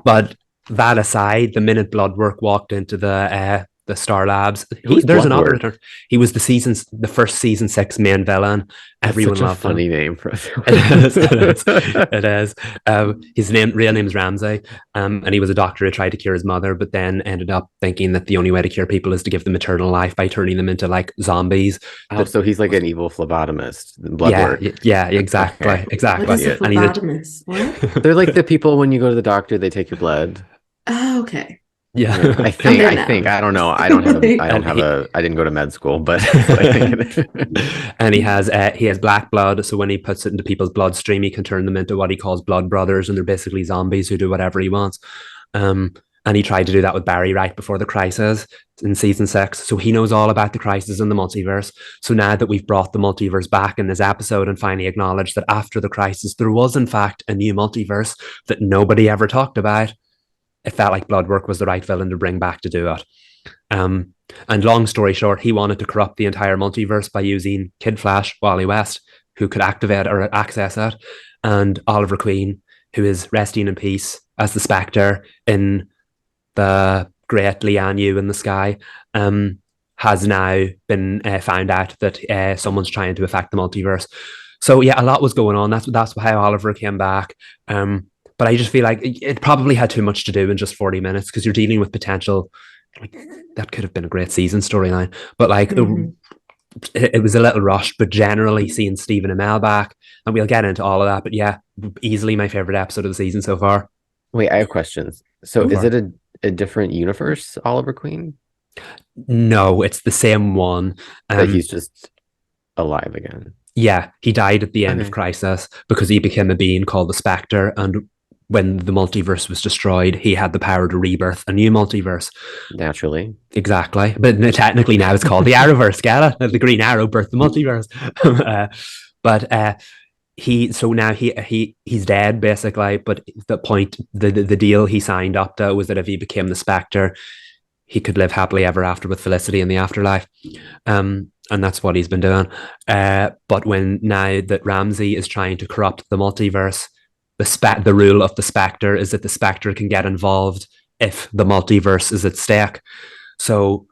But that aside, the minute Bloodwork walked into the Star Labs, there's an operator. He was the first season 6 main villain. Everyone loved him. Funny name for us. It is. His real name is Ramsey, and he was a doctor who tried to cure his mother, but then ended up thinking that the only way to cure people is to give them eternal life by turning them into like zombies. So he's like an evil phlebotomist. Bloodwork. Yeah, exactly, okay. exactly. What is a phlebotomist? What? They're like the people when you go to the doctor, they take your blood. Oh, okay. Yeah, I think I don't know. I didn't go to med school, but and he has black blood, so when he puts it into people's bloodstream, he can turn them into what he calls blood brothers, and they're basically zombies who do whatever he wants. And he tried to do that with Barry right before the crisis in season 6, so he knows all about the crisis in the multiverse. So now that we've brought the multiverse back in this episode and finally acknowledged that after the crisis there was in fact a new multiverse that nobody ever talked about, it felt like Bloodwork was the right villain to bring back to do it. And long story short, he wanted to corrupt the entire multiverse by using Kid Flash, Wally West, who could activate or access it, and Oliver Queen, who is resting in peace as the Spectre in the great Lian Yu in the sky, has now been found out that someone's trying to affect the multiverse. So yeah, a lot was going on. That's how Oliver came back. But I just feel like it probably had too much to do in just 40 minutes because you're dealing with potential. Like, that could have been a great season storyline. But like, it was a little rushed. But generally, seeing Stephen Amell back, and we'll get into all of that. But yeah, easily my favorite episode of the season so far. Wait, I have questions. So is it a different universe, Oliver Queen? No, it's the same one. That he's just alive again. Yeah, he died at the end of Crisis because he became a being called the Spectre, and when the multiverse was destroyed, he had the power to rebirth a new multiverse. Naturally. Exactly. But technically now it's called the Arrowverse, get it? The Green Arrow birthed the multiverse. He's dead basically, but the deal he signed up to was that if he became the Spectre, he could live happily ever after with Felicity in the afterlife. And that's what he's been doing. But when now that Ramsey is trying to corrupt the multiverse, the rule of the Spectre is that the Spectre can get involved if the multiverse is at stake. So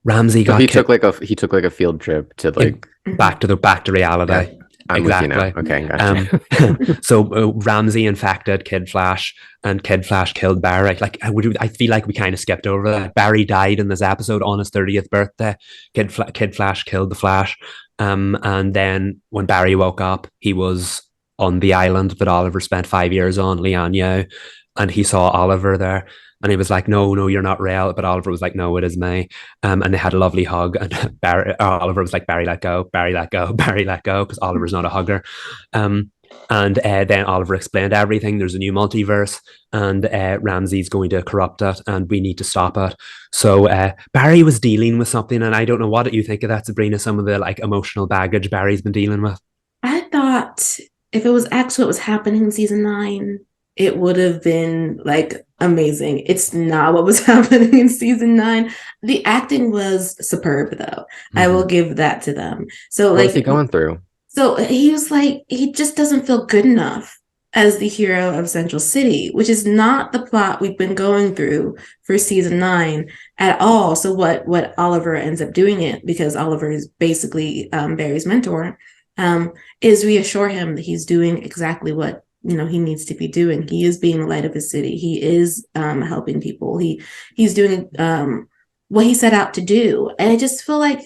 Ramsey took like a field trip to like back to reality. Yeah. I'm exactly. With you now. Okay, gotcha. So Ramsey infected Kid Flash, and Kid Flash killed Barry. Like I feel like we kind of skipped over that. Barry died in this episode on his 30th birthday. Kid Flash killed the Flash, and then when Barry woke up, he was on the island that Oliver spent 5 years on, Lianyo, and he saw Oliver there. And he was like, no, you're not real. But Oliver was like, no, it is me. And they had a lovely hug. And Oliver was like, Barry, let go, Barry, let go, Barry, let go, because Oliver's not a hugger. And then Oliver explained everything. There's a new multiverse, and Ramsey's going to corrupt it, and we need to stop it. So Barry was dealing with something, and I don't know what you think of that, Sabrina, some of the like emotional baggage Barry's been dealing with. I thought if it was actually what was happening in season 9, it would have been like amazing. It's not what was happening in season 9. The acting was superb, though. Mm-hmm. I will give that to them. So, what is he going through? So he was like, he just doesn't feel good enough as the hero of Central City, which is not the plot we've been going through for season 9 at all. So what Oliver ends up doing it, because Oliver is basically Barry's mentor, is reassure him that he's doing exactly what he needs to be doing. He is being the light of his city. He is helping people. He's doing what he set out to do. And I just feel like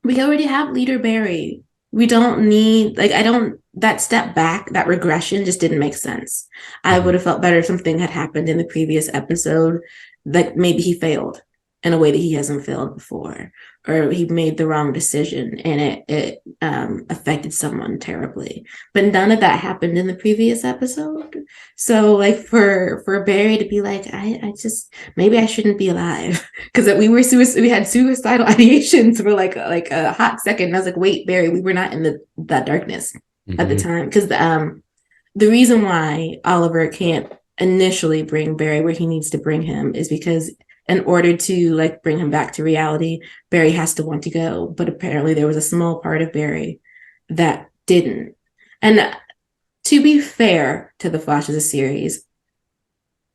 we already have Leader Barry. We don't need that step back, that regression just didn't make sense. I would have felt better if something had happened in the previous episode, that maybe he failed in a way that he hasn't failed before, or he made the wrong decision and it affected someone terribly. But none of that happened in the previous episode. So like for Barry to be like, I just, maybe I shouldn't be alive, because we had suicidal ideations for like a hot second. And I was like, wait, Barry, we were not in that darkness at the time. Because the reason why Oliver can't initially bring Barry where he needs to bring him is because in order to like bring him back to reality, Barry has to want to go. But apparently there was a small part of Barry that didn't. And to be fair to the Flash as a series,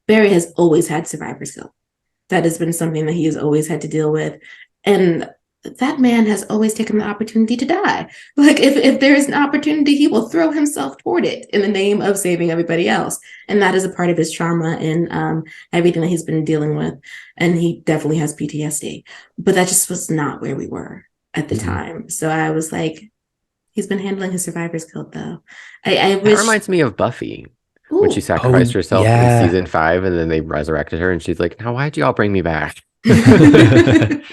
Barry has always had survivor's guilt. That has been something that he has always had to deal with. And that man has always taken the opportunity to die. Like if there is an opportunity, he will throw himself toward it in the name of saving everybody else. And that is a part of his trauma and everything that he's been dealing with. And he definitely has PTSD. But that just was not where we were at the time. So I was like, he's been handling his survivor's guilt, though. I wish... That reminds me of Buffy. Ooh. When she sacrificed herself in season 5, and then they resurrected her, and she's like, now why'd you all bring me back? And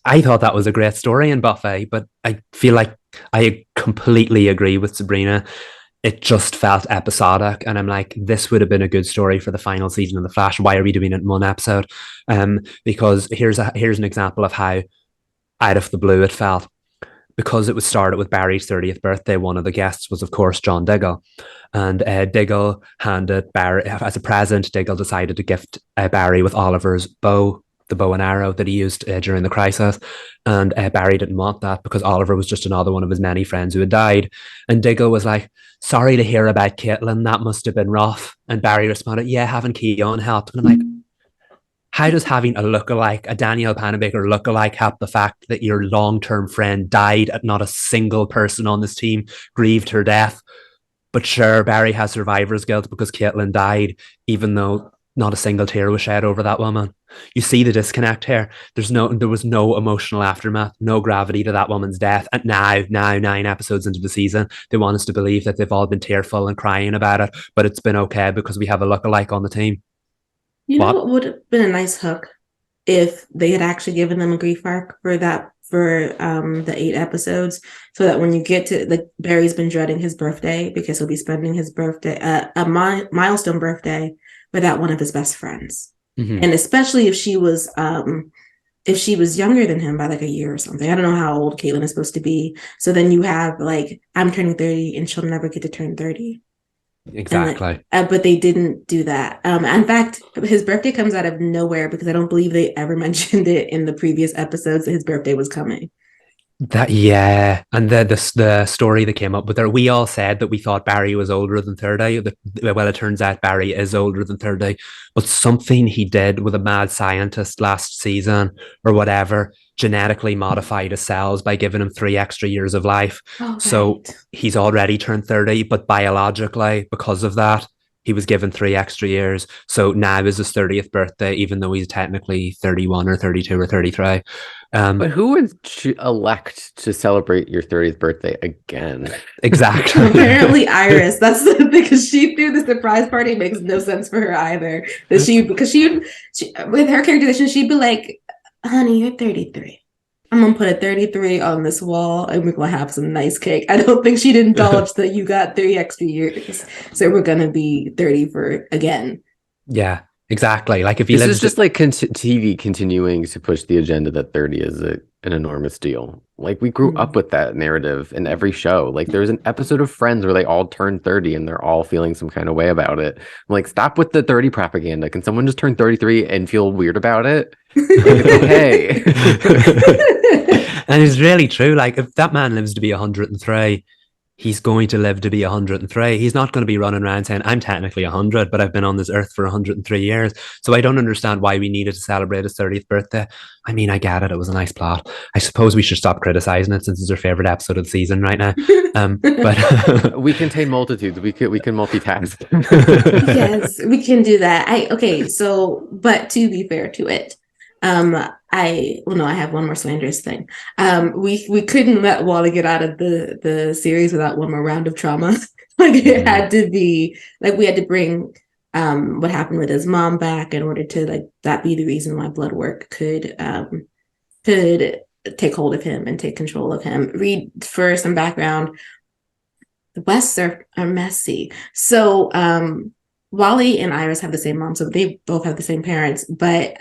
I thought that was a great story in Buffy, but I feel like I completely agree with Sabrina. It just felt episodic, and I'm like, this would have been a good story for the final season of The Flash. Why are we doing it in one episode? Because here's an example of how out of the blue it felt. Because it was started with Barry's 30th birthday, one of the guests was, of course, John Diggle. And Diggle handed Barry, as a present, Diggle decided to gift Barry with Oliver's bow, the bow and arrow that he used during the crisis. And Barry didn't want that because Oliver was just another one of his many friends who had died. And Diggle was like, sorry to hear about Caitlin, that must have been rough. And Barry responded, yeah, having Keon helped. And I'm like, how does having a lookalike, a Danielle Panabaker lookalike, help the fact that your long-term friend died and not a single person on this team grieved her death? But sure, Barry has survivor's guilt because Caitlin died, even though not a single tear was shed over that woman. You see the disconnect here. There was no emotional aftermath, no gravity to that woman's death. And now 9 episodes into the season, they want us to believe that they've all been tearful and crying about it, but it's been okay because we have a lookalike on the team. You know what would have been a nice hook if they had actually given them a grief arc for that for the 8 episodes, so that when you get to Barry's been dreading his birthday because he'll be spending his birthday, milestone birthday, without one of his best friends. And especially if she was younger than him by like a year or something. I don't know how old Caitlin is supposed to be. So then you have like, I'm turning 30 and she'll never get to turn 30. Exactly. But they didn't do that. In fact, his birthday comes out of nowhere because I don't believe they ever mentioned it in the previous episodes that his birthday was coming. And the story that came up with her, we all said that we thought Barry was older than 30. Well, it turns out Barry is older than 30, but something he did with a mad scientist last season or whatever genetically modified his cells by giving him 3 extra years of life. So he's already turned 30, but biologically, because of that, he was given 3 extra years. So now is his 30th birthday, even though he's technically 31 or 32 or 33. But who would elect to celebrate your 30th birthday again? Exactly. Apparently Iris. That's the thing, because she threw the surprise party. It makes no sense for her either. Because she with her characterization, she'd be like, honey, you're 33. I'm gonna put a 33 on this wall and we're gonna have some nice cake. I don't think she'd indulge that you got 3 extra years, so we're gonna be 30 for again. Yeah, exactly. Like if you this is just like TV continuing to push the agenda that 30 is an enormous deal. Like we grew up with that narrative in every show. Like there's an episode of Friends where they all turn 30 and they're all feeling some kind of way about it. I'm like, stop with the 30 propaganda. Can someone just turn 33 and feel weird about it? It's okay. And it's really true. Like if that man lives to be 103, he's going to live to be 103. He's not going to be running around saying, I'm technically 100, but I've been on this earth for 103 years. So I don't understand why we needed to celebrate his 30th birthday. I mean, I get it. It was a nice plot. I suppose we should stop criticizing it since it's our favorite episode of the season right now. But we contain multitudes. We can multitask. Yes, we can do that. But to be fair to it, I have one more slanderous thing. We couldn't let Wally get out of the series without one more round of trauma. Like it had to be like we had to bring what happened with his mom back in order to like that be the reason why blood work could take hold of him and take control of him. Reed, for some background, the Wests are messy. So Wally and Iris have the same mom, so they both have the same parents, but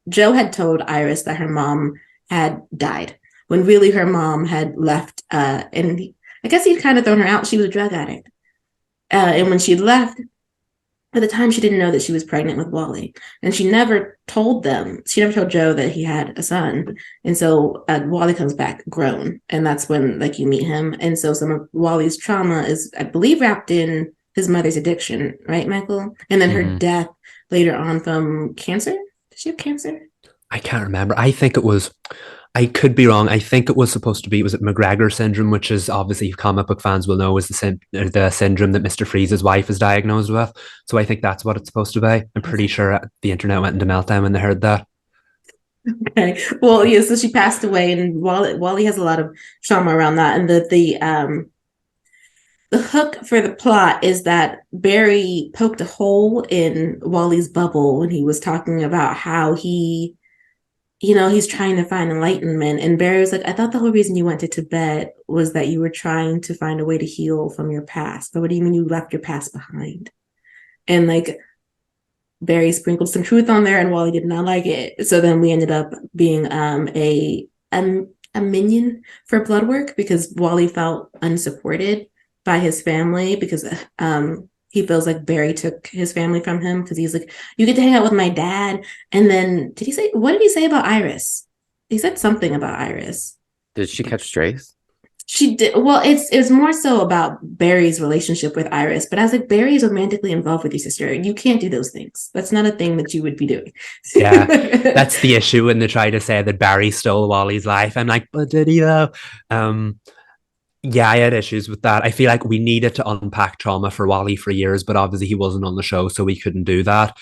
Joe had told Iris that her mom had died when really her mom had left. And I guess he'd kind of thrown her out. She was a drug addict. And when she left, at the time, she didn't know that she was pregnant with Wally. And she never told Joe that he had a son. And so Wally comes back grown. And that's when like you meet him. And so some of Wally's trauma is, I believe, wrapped in his mother's addiction, right, Michael? And then her death later on from cancer. Did she have cancer? I can't remember. I could be wrong. I think it was supposed to be, was it McGregor syndrome, which is obviously comic book fans will know is the syndrome that Mr. Freeze's wife is diagnosed with. So I think that's what it's supposed to be. I'm pretty sure the internet went into meltdown when they heard that. Okay. Well, yeah, so she passed away, and Wally has a lot of trauma around that. And the hook for the plot is that Barry poked a hole in Wally's bubble when he was talking about how he's trying to find enlightenment. And Barry was like, I thought the whole reason you went to Tibet was that you were trying to find a way to heal from your past. But what do you mean you left your past behind? And like Barry sprinkled some truth on there and Wally did not like it. So then we ended up being a minion for blood work because Wally felt unsupported by his family because he feels like Barry took his family from him because he's like, you get to hang out with my dad. And then what did he say about Iris? He said something about Iris. Did she catch strays? She did. Well, it's more so about Barry's relationship with Iris. But I was like, Barry's romantically involved with your sister. You can't do those things. That's not a thing that you would be doing. Yeah, that's the issue when they try to say that Barry stole Wally's life. I'm like, but did he though? Yeah, I had issues with that. I feel like we needed to unpack trauma for Wally for years, but obviously he wasn't on the show, so we couldn't do that.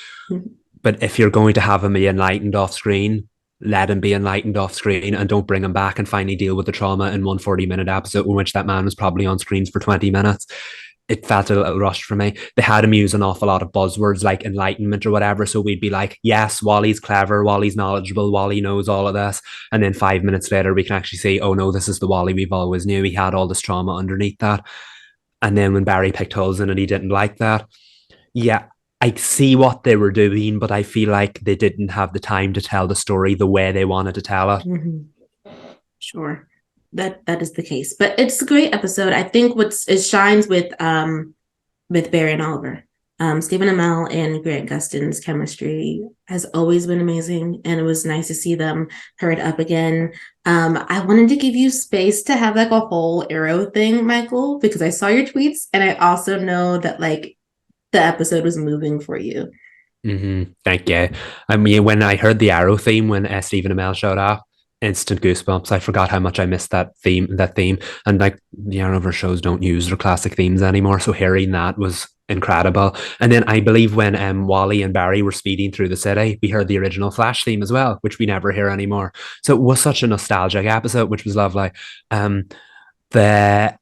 But if you're going to have him be enlightened off screen, let him be enlightened off screen and don't bring him back and finally deal with the trauma in one 40-minute episode in which that man was probably on screens for 20 minutes. it felt a little rushed for me. They had him use an awful lot of buzzwords like enlightenment or whatever. So we'd be like, yes, Wally's clever, Wally's knowledgeable, Wally knows all of this. And then 5 minutes later, we can actually say, oh no, this is the Wally we've always knew. He had all this trauma underneath that. And then when Barry picked holes in it, he didn't like that. Yeah, I see what they were doing, but I feel like they didn't have the time to tell the story the way they wanted to tell it. Sure. That is the case. But it's a great episode. I think it shines with Barry and Oliver. Stephen Amell and Grant Gustin's chemistry has always been amazing, and it was nice to see them paired up again. I wanted to give you space to have like a whole Arrow thing, Michael, because I saw your tweets, and I also know that like the episode was moving for you. Thank you. I mean, when I heard the Arrow theme when Stephen Amell showed up, instant goosebumps. I forgot how much I missed that theme. And like the Arrowverse shows don't use their classic themes anymore, so hearing that was incredible. And then I believe when Wally and Barry were speeding through the city, we heard the original Flash theme as well, which we never hear anymore. So it was such a nostalgic episode, which was lovely. The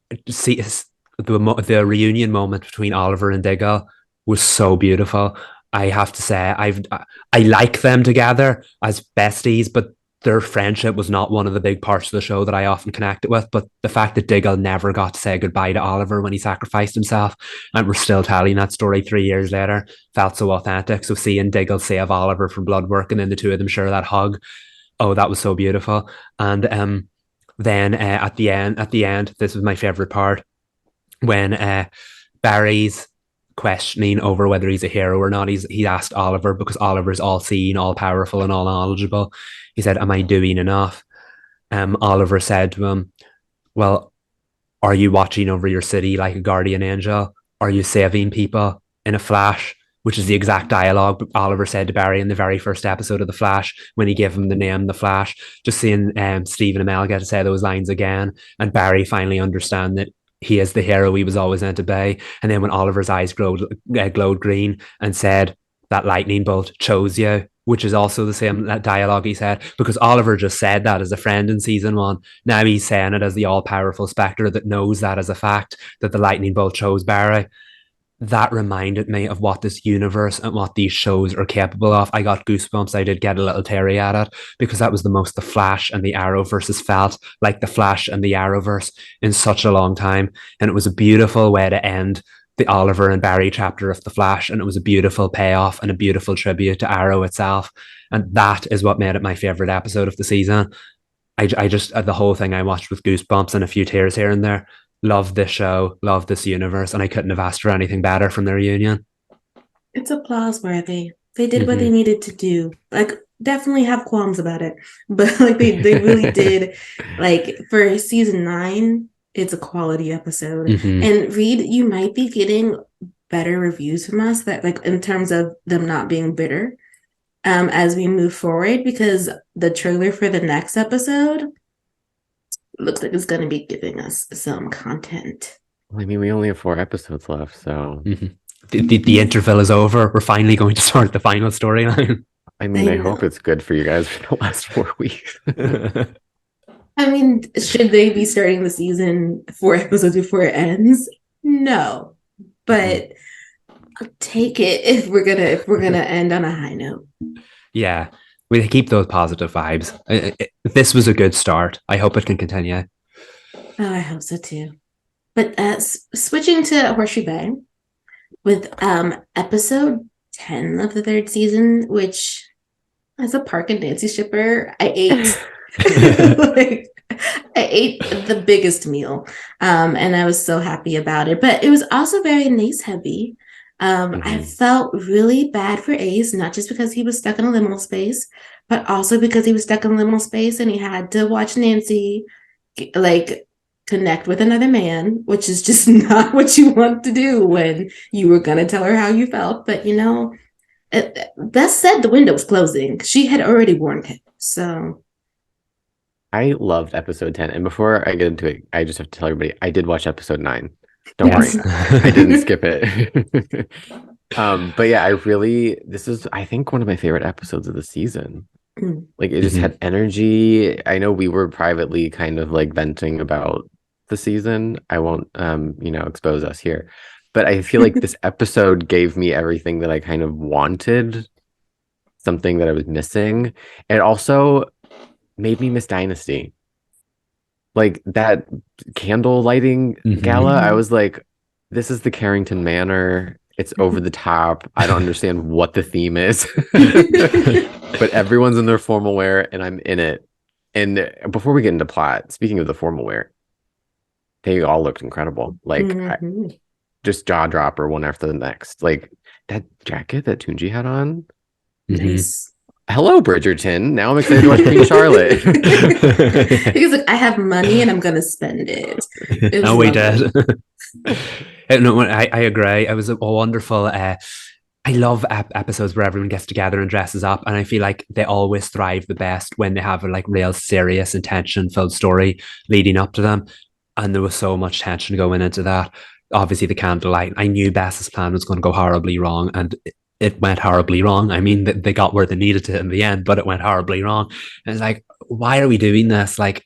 reunion moment between Oliver and Diggle was so beautiful. I have to say, I like them together as besties, but their friendship was not one of the big parts of the show that I often connected with. But the fact that Diggle never got to say goodbye to Oliver when he sacrificed himself, and we're still telling that story 3 years later, felt so authentic. So seeing Diggle save Oliver from blood work and then the two of them share that hug, oh, that was so beautiful. And then at the end, this was my favorite part when Barry's questioning over whether he's a hero or not. He asked Oliver, because Oliver's all seeing, all powerful, and all knowledgeable. He said, "Am I doing enough?" Oliver said to him, "Well, are you watching over your city like a guardian angel? Are you saving people in a flash?" Which is the exact dialogue Oliver said to Barry in the very first episode of The Flash when he gave him the name The Flash. Just seeing Stephen Amell get to say those lines again, and Barry finally understand that he is the hero he was always meant to be. And then when Oliver's eyes glowed green and said, "That lightning bolt chose you," which is also the same dialogue he said, because Oliver just said that as a friend in season 1. Now he's saying it as the all-powerful Spectre that knows that as a fact, that the lightning bolt chose Barry. That reminded me of what this universe and what these shows are capable of. I got goosebumps. I did get a little teary at it, because that was the most the Flash and the Arrowverse has felt like the Flash and the Arrowverse in such a long time. And it was a beautiful way to end the Oliver and Barry chapter of The Flash. And it was a beautiful payoff and a beautiful tribute to Arrow itself. And that is what made it my favorite episode of the season. I just, the whole thing I watched with goosebumps and a few tears here and there. Love this show, love this universe, and I couldn't have asked for anything better from their reunion. It's applause worthy. They did what they needed to do. Like, definitely have qualms about it, but like they really did. Like, for season 9, it's a quality episode. And Reed, you might be getting better reviews from us, that like in terms of them not being bitter as we move forward, because the trailer for the next episode looks like it's going to be giving us some content. Well, I mean, we only have 4 episodes left, so the interval is over. We're finally going to start the final storyline. I mean, I hope it's good for you guys for the last 4 weeks. I mean, should they be starting the season 4 episodes before it ends? No, but I'll take it if we're gonna end on a high note. Yeah. We keep those positive vibes. This was a good start. I hope it can continue. Oh, I hope so too. But switching to Horseshoe Bay with episode 10 of the 3rd season, which, as a Park and Nancy shipper, I ate I ate the biggest meal, and I was so happy about it. But it was also very Nace heavy. I felt really bad for Ace, not just because he was stuck in a liminal space, but also because he was stuck in liminal space and he had to watch Nancy like connect with another man, which is just not what you want to do when you were going to tell her how you felt. But, you know, that said, the window was closing. She had already warned him. So I loved episode 10. And before I get into it, I just have to tell everybody, I did watch episode 9. Don't worry. I didn't skip it. But yeah, this is, I think, one of my favorite episodes of the season. Like, it just had energy. I know we were privately kind of like venting about the season. I won't, expose us here. But I feel like this episode gave me everything that I kind of wanted, something that I was missing. It also made me miss Dynasty. Like that candle lighting gala, I was like, this is the Carrington Manor. It's over the top. I don't understand what the theme is. But everyone's in their formal wear and I'm in it. And before we get into plot, speaking of the formal wear, they all looked incredible. Like just jaw dropper one after the next. Like that jacket that Tunji had on. Nice. Hello, Bridgerton. Now I'm excited to watch Queen Charlotte. He's like, I have money and I'm gonna spend it. Oh, we did. No, I agree. It was a wonderful. I love episodes where everyone gets together and dresses up, and I feel like they always thrive the best when they have a like real serious, intention-filled story leading up to them. And there was so much tension going into that. Obviously, the candlelight. I knew Bess's plan was going to go horribly wrong, and it went horribly wrong. I mean, they got where they needed to in the end, but it went horribly wrong. And it's like, why are we doing this? Like,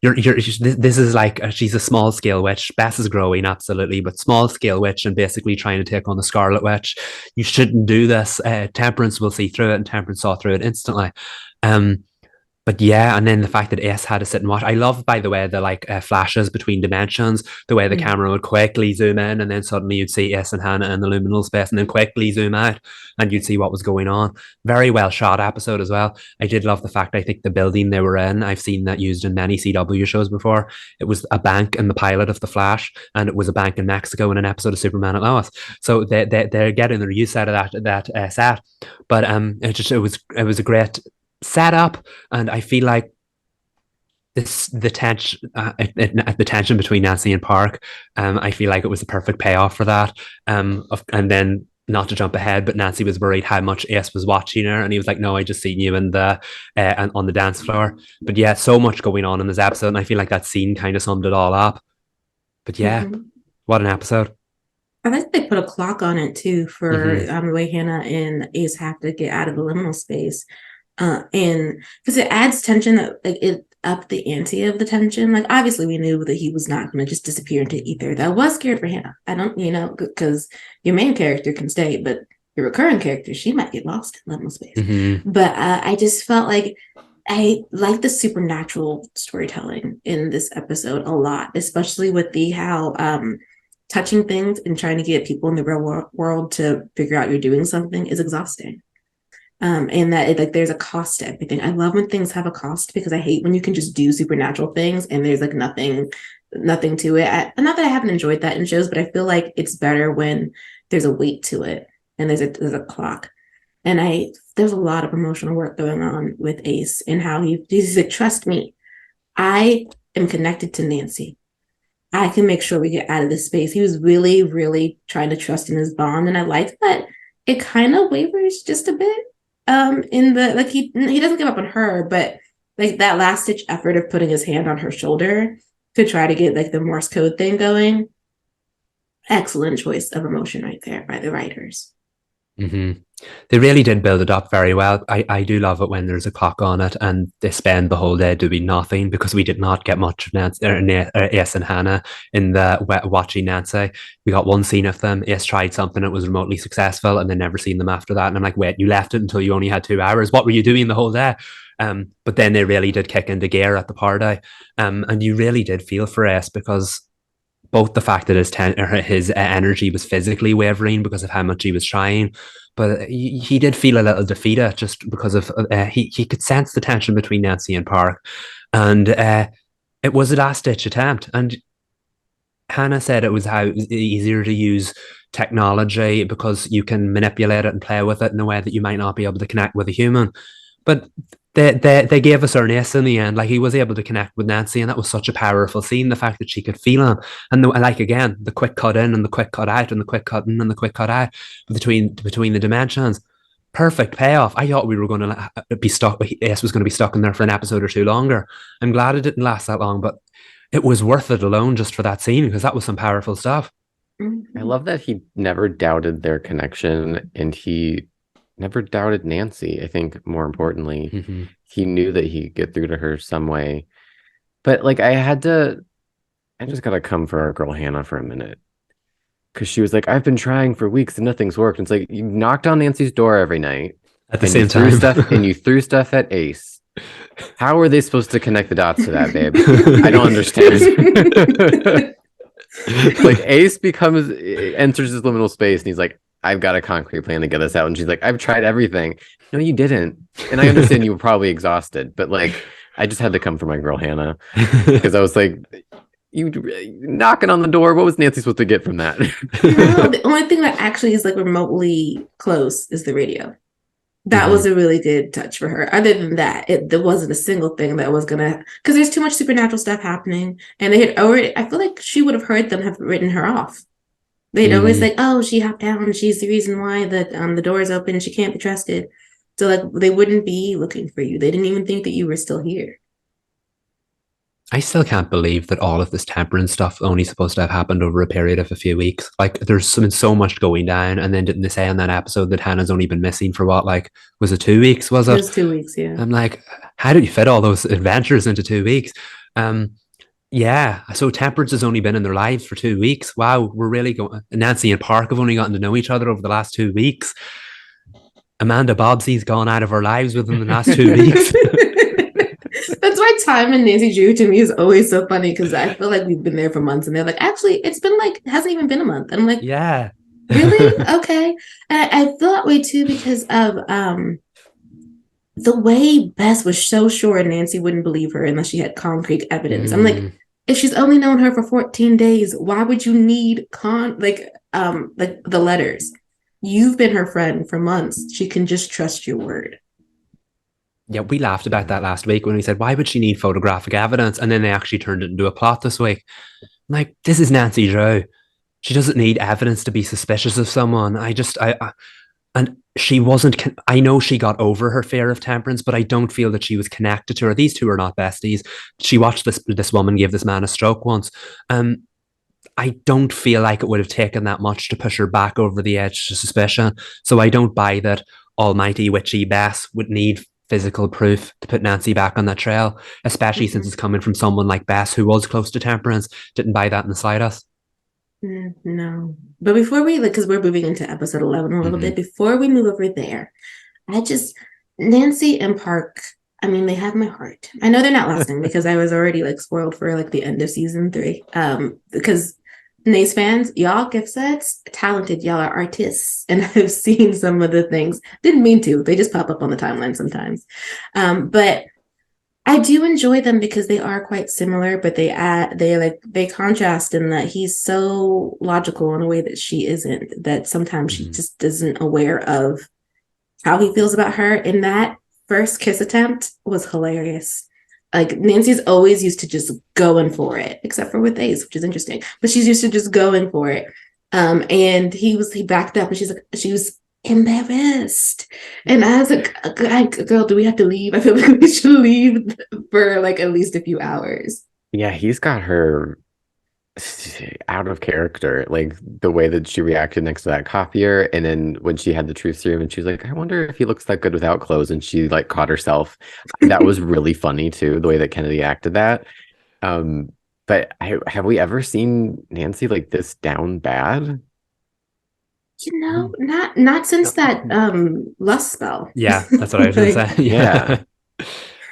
this is like she's a small scale witch. Bess is growing, absolutely, but small scale witch and basically trying to take on the Scarlet Witch. You shouldn't do this. Temperance will see through it, and Temperance saw through it instantly. But yeah, and then the fact that Ace had to sit and watch. I love, by the way, the like flashes between dimensions, the way the camera would quickly zoom in, and then suddenly you'd see Ace and Hannah in the liminal space, and then quickly zoom out, and you'd see what was going on. Very well shot episode as well. I did love the fact, I think the building they were in, I've seen that used in many CW shows before. It was a bank in the pilot of The Flash, and it was a bank in Mexico in an episode of Superman at Lois. So they're getting their use out of that set. But it was a great setup, and I feel like the tension between Nancy and Park, I feel like it was the perfect payoff for that. And then, not to jump ahead, but Nancy was worried how much Ace was watching her, and he was like, "No, I just seen you in the on the dance floor." But yeah, so much going on in this episode, and I feel like that scene kind of summed it all up. But yeah, what an episode! I think they put a clock on it too for the way Hannah and Ace have to get out of the liminal space. And because it adds tension, that like it upped the ante of the tension. Like obviously we knew that he was not going to just disappear into ether. That was scared for Hannah. I don't, because your main character can stay, but your recurring character, she might get lost in liminal space. But I just felt like I like the supernatural storytelling in this episode a lot, especially with the how touching things and trying to get people in the real world to figure out you're doing something is exhausting. And that like there's a cost to everything. I love when things have a cost, because I hate when you can just do supernatural things and there's like nothing to it. Not that I haven't enjoyed that in shows, but I feel like it's better when there's a weight to it and there's a clock. And there's a lot of emotional work going on with Ace and how he's like, trust me, I am connected to Nancy. I can make sure we get out of this space. He was really, really trying to trust in his bond, and I like that it kind of wavers just a bit. In the like he doesn't give up on her, but like that last ditch effort of putting his hand on her shoulder to try to get like the Morse code thing going. Excellent choice of emotion right there by the writers. They really did build it up very well. I do love it when there's a clock on it and they spend the whole day doing nothing, because we did not get much of Nancy, Ace and Hannah in the watching Nancy. We got one scene of them. Ace tried something that was remotely successful, and then never seen them after that. And I'm like, wait, you left it until you only had 2 hours? What were you doing the whole day? But then they really did kick into gear at the party. And you really did feel for Ace, because both the fact that his energy was physically wavering because of how much he was trying, but he did feel a little defeated just because of he could sense the tension between Nancy and Park, and it was a last ditch attempt. And Hannah said it was how it was easier to use technology because you can manipulate it and play with it in a way that you might not be able to connect with a human. But they gave us Ernest in the end. Like, he was able to connect with Nancy, and that was such a powerful scene. The fact that she could feel him, and like again, the quick cut in and the quick cut out, and the quick cut in and the quick cut out between the dimensions. Perfect payoff. I thought we were going to be stuck. Ace was going to be stuck in there for an episode or two longer. I'm glad it didn't last that long, but it was worth it alone just for that scene, because that was some powerful stuff. I love that he never doubted their connection, and he never doubted Nancy. I think more importantly, he knew that he could get through to her some way. But like, I had to I just gotta come for our girl Hannah for a minute. Because she was like, I've been trying for weeks and nothing's worked. And it's like you knocked on Nancy's door every night At the and you same threw time. stuff and you threw stuff at Ace. How are they supposed to connect the dots to that, babe? I don't understand. Like Ace enters his liminal space and he's like, I've got a concrete plan to get us out. And she's like, I've tried everything. No, you didn't. And I understand you were probably exhausted, but like, I just had to come for my girl Hannah because I was like, you knocking on the door. What was Nancy supposed to get from that? No, the only thing that actually is like remotely close is the radio. That was a really good touch for her. Other than that, there wasn't a single thing that was gonna, because there's too much supernatural stuff happening, and they had already. I feel like she would have heard them have written her off. They'd always like, oh, she hopped down. She's the reason why the door is open and she can't be trusted. So like they wouldn't be looking for you. They didn't even think that you were still here. I still can't believe that all of this temperance stuff only supposed to have happened over a period of a few weeks. Like there's been so much going down, and then didn't they say on that episode that Hannah's only been missing for what, like, was it 2 weeks? Was it? It was 2 weeks, yeah. I'm like, how did you fit all those adventures into 2 weeks? Yeah, so temperance has only been in their lives for 2 weeks. Wow, we're really going. Nancy and Park have only gotten to know each other over the last 2 weeks. Amanda Bobbsey's gone out of our lives within the last 2 weeks. That's why Time and Nancy Drew to me is always so funny, because I feel like we've been there for months and they're like, actually, it's been like, it hasn't even been a month. And I'm like, yeah. Really? Okay. And I feel that way too because of the way Bess was so sure Nancy wouldn't believe her unless she had concrete evidence. I'm like, if she's only known her for 14 days, why would you need like the letters? You've been her friend for months. She can just trust your word. Yeah, we laughed about that last week when we said, why would she need photographic evidence? And then they actually turned it into a plot this week. I'm like, this is Nancy Drew. She doesn't need evidence to be suspicious of someone. And she wasn't, I know she got over her fear of temperance, but I don't feel that she was connected to her. These two are not besties. She watched this woman give this man a stroke once. I don't feel like it would have taken that much to push her back over the edge to suspicion. So I don't buy that almighty witchy Bess would need physical proof to put Nancy back on that trail, especially since it's coming from someone like Bess who was close to temperance. Didn't buy that in the slightest. No. But before we, because we're moving into episode 11 a little bit, before we move over there, Nancy and Park, I mean, they have my heart. I know they're not lasting because I was already like spoiled for like the end of season 3. Because Nace fans, y'all gift sets, talented, y'all are artists. And I've seen some of the things, didn't mean to, they just pop up on the timeline sometimes. But I do enjoy them because they are quite similar, but they contrast in that he's so logical in a way that she isn't, that sometimes she just isn't aware of how he feels about her. And that first kiss attempt was hilarious. Like Nancy's always used to just going for it, except for with Ace, which is interesting, but she's used to just going for it. And he backed up and she was embarrassed. And I was like, girl, do we have to leave? I feel like we should leave for like at least a few hours. Yeah, he's got her out of character, like the way that she reacted next to that copier, and then when she had the truth serum and she was like, I wonder if he looks that good without clothes, and she like caught herself. That was really funny too, the way that Kennedy acted that. But have we ever seen Nancy like this down bad? Not since that lust spell. Yeah, that's what I was gonna say. Yeah.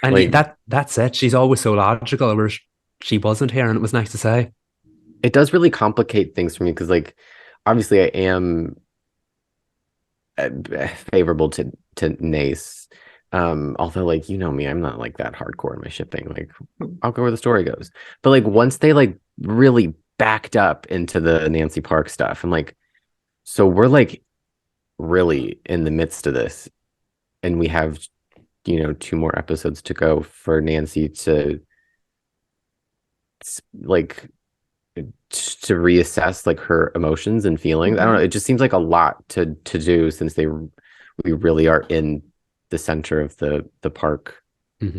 And like, that's it. She's always so logical, where she wasn't here, and it was nice to say. It does really complicate things for me because, like, obviously I am favorable to Nace. Although, like, you know me, I'm not like that hardcore in my shipping. Like, I'll go where the story goes. But like once they like really backed up into the Nancy Park stuff, I'm like, so we're like really in the midst of this, and we have 2 more episodes to go for Nancy to like to reassess like her emotions and feelings. I don't know, it just seems like a lot to do since we really are in the center of the park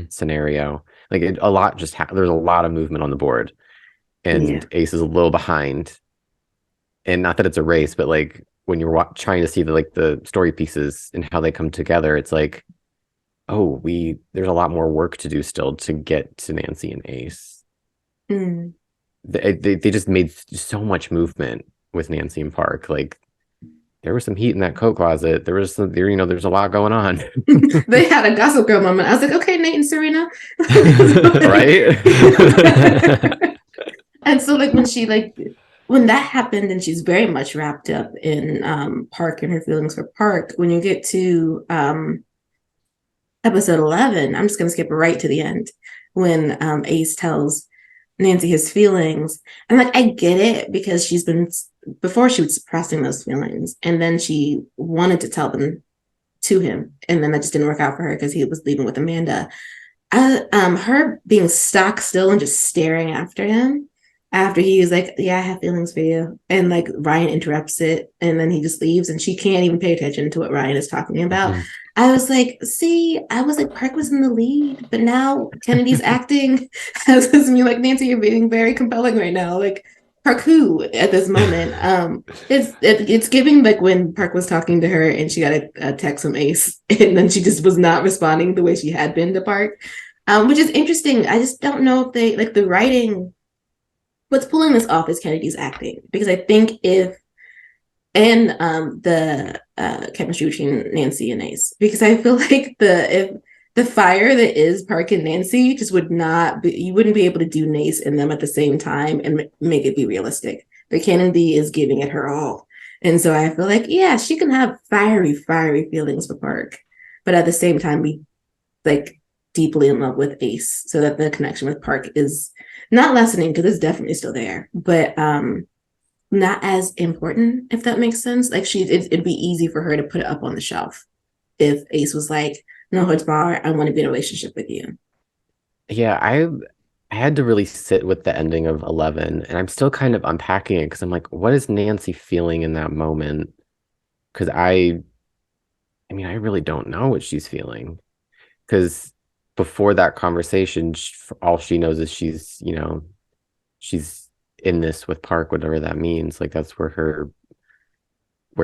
scenario. Like a lot just there's a lot of movement on the board, and Ace is a little behind. And not that it's a race, but like when you're trying to see the story pieces and how they come together, it's like, oh, there's a lot more work to do still to get to Nancy and Ace. they just made so much movement with Nancy and Park. Like there was some heat in that coat closet. There was there's a lot going on. They had a Gossip Girl moment. I was like, okay, Nate and Serena. Right? And so like when that happened and she's very much wrapped up in Park and her feelings for Park, when you get to episode 11, I'm just going to skip right to the end when Ace tells Nancy his feelings. And like, I get it because before she was suppressing those feelings and then she wanted to tell them to him. And then that just didn't work out for her because he was leaving with Amanda. Her being stock still and just staring after him after he was like, yeah, I have feelings for you. And like Ryan interrupts it and then he just leaves and she can't even pay attention to what Ryan is talking about. I was like, Park was in the lead, but now Kennedy's acting as me like, Nancy, you're being very compelling right now. Like Park who at this moment. It's giving like when Park was talking to her and she got a text from Ace and then she just was not responding the way she had been to Park. Which is interesting. I just don't know if they like the writing. What's pulling this off is Kennedy's acting, because I think the chemistry between Nancy and Ace, because I feel like if the fire that is Park and Nancy just would not be, you wouldn't be able to do Nace and them at the same time and make it be realistic. The Kennedy is giving it her all, and so I feel like she can have fiery feelings for Park, but at the same time be like deeply in love with Ace, so that the connection with Park is not lessening because it's definitely still there, but not as important, if that makes sense. Like it'd be easy for her to put it up on the shelf if Ace was like, no holds barred, I want to be in a relationship with you. Yeah, I had to really sit with the ending of 11, and I'm still kind of unpacking it because I'm like, what is Nancy feeling in that moment? Because I really don't know what she's feeling, because before that conversation, all she knows is she's in this with Park, whatever that means. Like that's where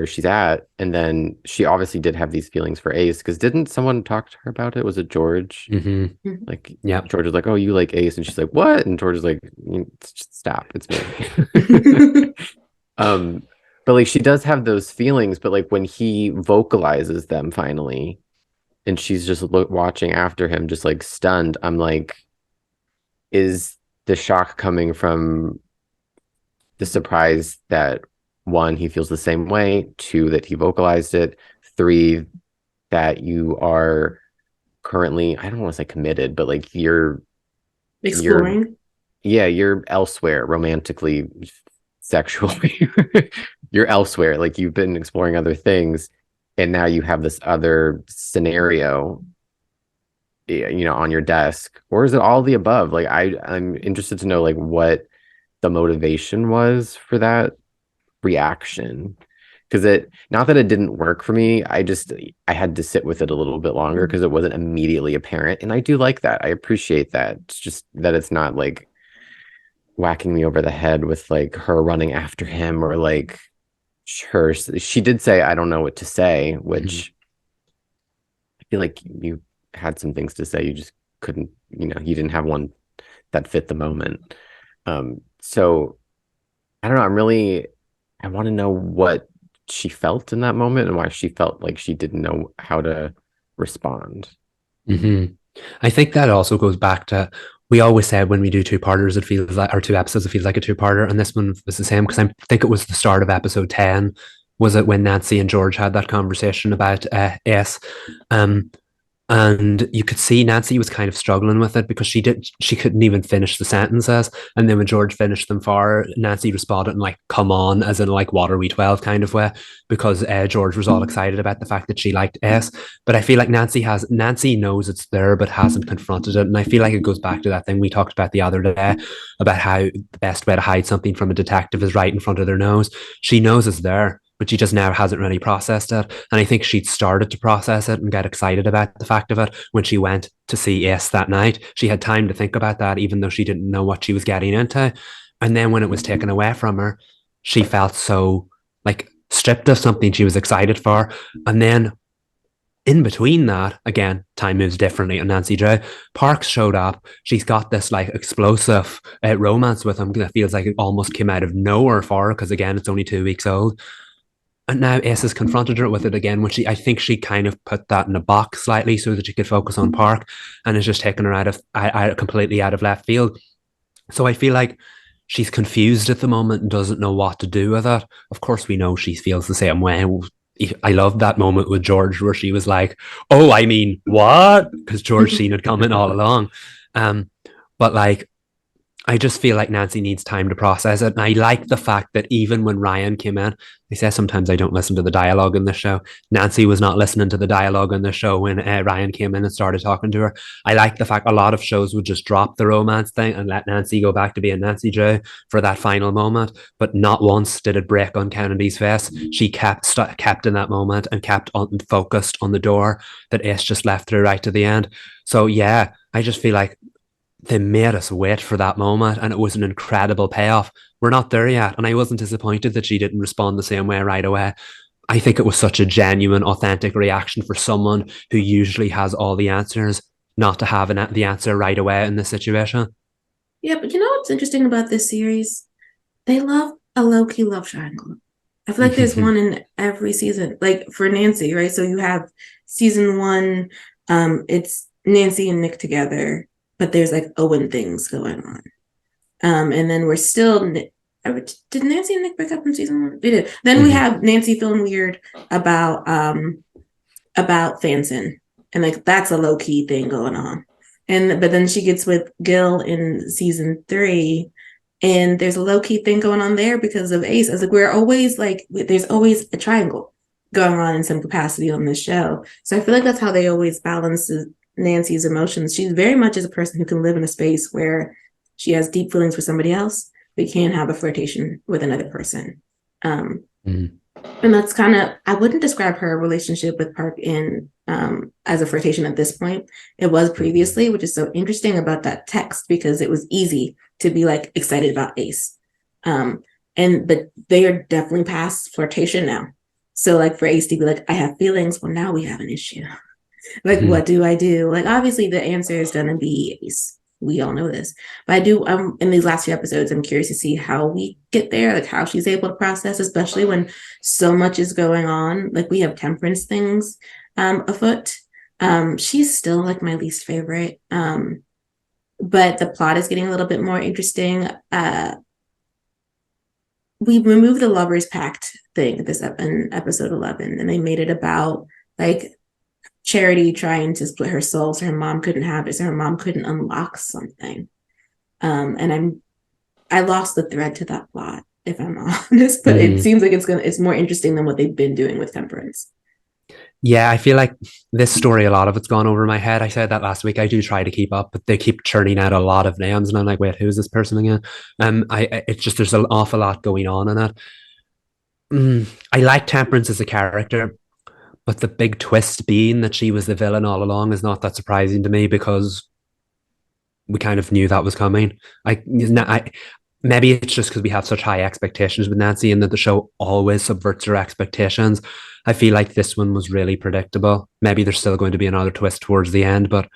she's at. And then she obviously did have these feelings for Ace, because didn't someone talk to her about it? Was it George? Mm-hmm. Like, yeah, George was like, oh, you like Ace? And she's like, what? And George is like, just stop, it's me. But like she does have those feelings, but like when he vocalizes them finally, and she's just watching after him, just like stunned. I'm like, is the shock coming from the surprise that 1, he feels the same way, 2, that he vocalized it, 3, that you are currently, I don't want to say committed, but like you're exploring. You're elsewhere romantically, sexually. You're elsewhere. Like you've been exploring other things. And now you have this other scenario, on your desk, or is it all the above? Like I'm interested to know like what the motivation was for that reaction, because not that it didn't work for me, I had to sit with it a little bit longer because it wasn't immediately apparent, and I do like that. I appreciate that. It's just that it's not like whacking me over the head with like her running after him, or like she did say, I don't know what to say, which I feel like you had some things to say, you just couldn't, you didn't have one that fit the moment. So I don't know, I want to know what she felt in that moment and why she felt like she didn't know how to respond. I think that also goes back to, we always said when we do two-parters, it feels like, or 2 episodes, it feels like a two-parter, and this one was the same, because I think it was the start of episode 10, was it when Nancy and George had that conversation about S. And you could see Nancy was kind of struggling with it because she couldn't even finish the sentences. And then when George finished them for her, Nancy responded in like, come on, as in like, what are we, 12 kind of way, because George was all excited about the fact that she liked S. But I feel like Nancy knows it's there, but hasn't confronted it. And I feel like it goes back to that thing we talked about the other day about how the best way to hide something from a detective is right in front of their nose. She knows it's there, but she just now hasn't really processed it. And I think she'd started to process it and get excited about the fact of it when she went to see S that night. She had time to think about that, even though she didn't know what she was getting into. And then when it was taken away from her, she felt so like stripped of something she was excited for. And then in between that, again, time moves differently. And Nancy Drew Parks showed up. She's got this like explosive romance with him that feels like it almost came out of nowhere for her because, again, it's only 2 weeks old. And now Ace has confronted her with it again, when I think she kind of put that in a box slightly so that she could focus on Park, and is just taking her completely out of left field. So I feel like she's confused at the moment and doesn't know what to do with it. Of course, we know she feels the same way. I love that moment with George where she was like, "Oh, I mean, what?" Because George seen it coming all along. But like, I just feel like Nancy needs time to process it. And I like the fact that even when Ryan came in, they say sometimes I don't listen to the dialogue in the show. Nancy was not listening to the dialogue in the show when Ryan came in and started talking to her. I like the fact a lot of shows would just drop the romance thing and let Nancy go back to being Nancy Drew for that final moment. But not once did it break on Kennedy's face. She kept in that moment and kept focused on the door that Ace just left through right to the end. So yeah, I just feel like they made us wait for that moment, and it was an incredible payoff. We're not there yet, and I wasn't disappointed that she didn't respond the same way right away. I think it was such a genuine, authentic reaction for someone who usually has all the answers, not to have the answer right away in this situation. Yeah, but you know what's interesting about this series? They love a low-key love triangle. I feel like there's one in every season, like for Nancy, right? So you have season 1, it's Nancy and Nick together, but there's like Owen things going on. And then we're still, did Nancy and Nick break up in season 1? They did. Then we have Nancy feeling weird about Fanson, and like that's a low-key thing going on. But then she gets with Gil in season 3, and there's a low-key thing going on there because of Ace. I was like, we're always like, there's always a triangle going on in some capacity on this show. So I feel like that's how they always balance Nancy's emotions. She's very much as a person who can live in a space where she has deep feelings for somebody else, but can't have a flirtation with another person. And that's kind of, I wouldn't describe her relationship with Park in as a flirtation at this point. It was previously, which is so interesting about that text, because it was easy to be like excited about Ace. But they are definitely past flirtation now. So like for Ace to be like, I have feelings, well, now we have an issue. Like, what do I do? Like, obviously the answer is going to be Ace. We all know this. But I do, in these last few episodes, I'm curious to see how we get there, like how she's able to process, especially when so much is going on. Like we have temperance things afoot. She's still like my least favorite. But the plot is getting a little bit more interesting. We removed the lovers pact thing in episode 11, and they made it about like Charity trying to split her soul so her mom couldn't have it, so her mom couldn't unlock something. And I lost the thread to that plot, if I'm honest, but it seems like it's more interesting than what they've been doing with Temperance. Yeah, I feel like this story, a lot of it's gone over my head. I said that last week. I do try to keep up, but they keep churning out a lot of names, and I'm like, wait, who's this person again? It's just there's an awful lot going on in it. I like Temperance as a character, but the big twist being that she was the villain all along is not that surprising to me, because we kind of knew that was coming. Maybe it's just because we have such high expectations with Nancy, and that the show always subverts her expectations. I feel like this one was really predictable. Maybe there's still going to be another twist towards the end, but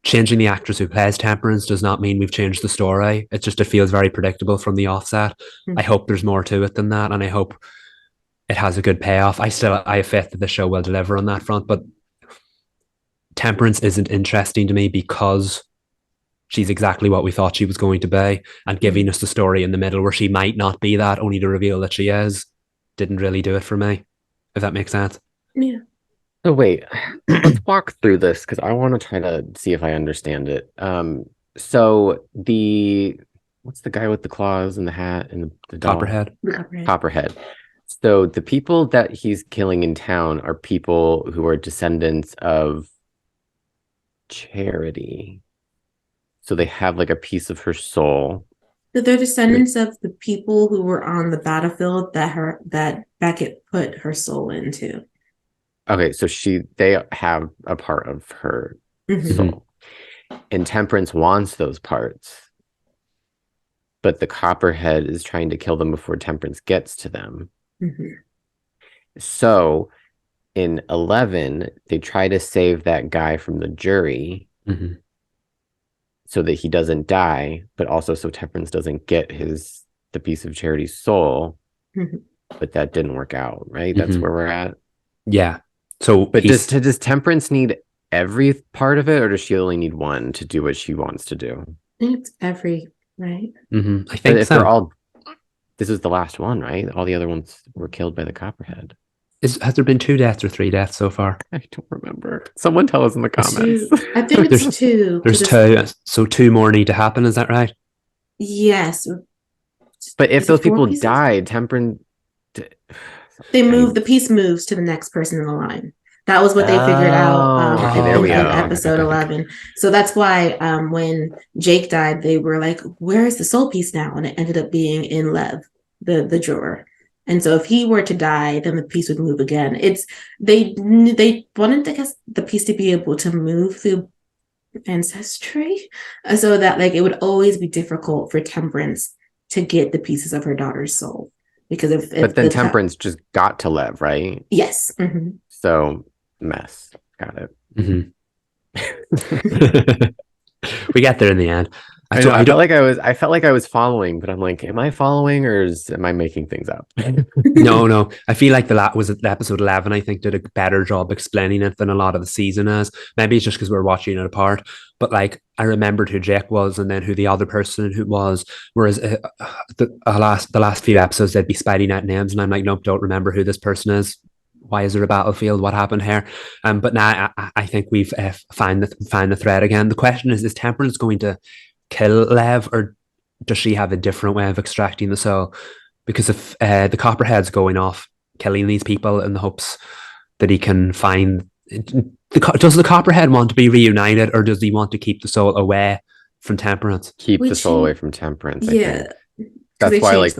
changing the actress who plays Temperance does not mean we've changed the story. It feels very predictable from the offset. I hope there's more to it than that, and I hope it has a good payoff. I have faith that the show will deliver on that front, but Temperance isn't interesting to me because she's exactly what we thought she was going to be, and giving us the story in the middle where she might not be that, only to reveal that she is, didn't really do it for me, if that makes sense. Yeah. So wait, let's walk through this because I want to try to see if I understand it. So what's the guy with the claws and the hat and the doll? Copperhead. Copperhead. So the people that he's killing in town are people who are descendants of Charity. So they have like a piece of her soul. So they're descendants of the people who were on the battlefield that Beckett put her soul into. Okay, so they have a part of her soul. And Temperance wants those parts. But the Copperhead is trying to kill them before Temperance gets to them. So in 11, they try to save that guy from the jury so that he doesn't die, but also so Temperance doesn't get the piece of Charity's soul. But that didn't work out, right? That's where we're at. Yeah. So, but does Temperance need every part of it, or does she only need one to do what she wants to do? I think it's every, right? I think if they're all, this is the last one, right? All the other ones were killed by the Copperhead. Has there been 2 deaths or 3 deaths so far? I don't remember. Someone tell us in the comments. I think it's 2. There's 2, so 2 more need to happen. Is that right? Yes. But if those people died, Temperance, the piece moves to the next person in the line. That was what they figured out in episode 11. So that's why when Jake died, they were like, "Where is the soul piece now?" And it ended up being in Lev, the drawer. And so if he were to die, then the piece would move again. They wanted, I guess, the piece to be able to move through ancestry, so that like it would always be difficult for Temperance to get the pieces of her daughter's soul. Because but then Temperance just got to Lev, right? Yes. So mess. Got it. We got there in the end. I felt like I was following, but I'm like, am I following or am I making things up? No. I feel like the episode 11, I think, did a better job explaining it than a lot of the season has. Maybe it's just because we're watching it apart, but like I remembered who Jake was and then who the other person who was. Whereas the last few episodes, they'd be spiding out names, and I'm like, nope, don't remember who this person is. Why is there a battlefield? What happened here? But now I think we've found the thread again. The question is Temperance going to kill Lev, or does she have a different way of extracting the soul? Because if the Copperhead's going off killing these people in the hopes that he can find, does the Copperhead want to be reunited, or does he want to keep the soul away from Temperance? Keep the soul away from Temperance. I think that's why, like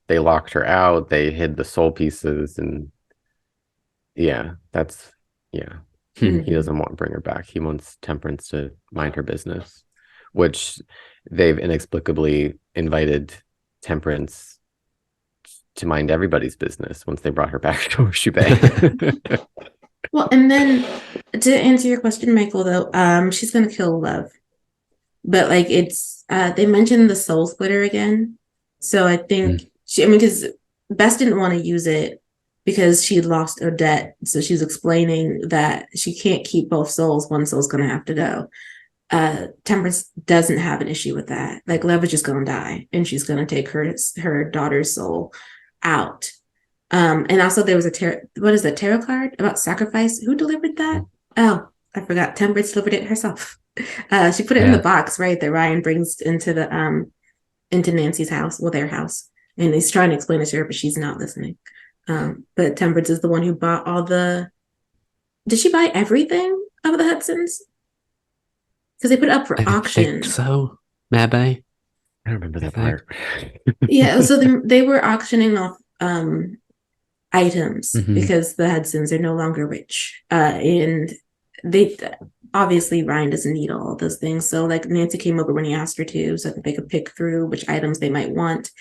they locked her out, they hid the soul pieces, and he doesn't want to bring her back. He wants Temperance to mind her business, which they've inexplicably invited Temperance to mind everybody's business once they brought her back to Horseshoe Bay. Well, and then to answer your question, Michael, though, she's gonna kill Lev, but like it's they mentioned the soul splitter again, so I think because Bess didn't want to use it because she had lost Odette, so she's explaining that she can't keep both souls. One soul's gonna have to go. Temperance doesn't have an issue with that. Like Lev is just gonna die, and she's gonna take her daughter's soul out. And also there was a tarot card about sacrifice. Who delivered that? Oh, I forgot. Temperance delivered it herself. She put it in the box, right, that Ryan brings into Nancy's house, their house, and he's trying to explain it to her, but she's not listening. But Temperance is the one who bought did she buy everything of the Hudsons? Because they put it up for auction. I think so, maybe. I don't remember that part. Yeah, so they were auctioning off items because the Hudsons are no longer rich. And they obviously Ryan doesn't need all of those things. So like Nancy came over when he asked her to, so that they could pick through which items they might want.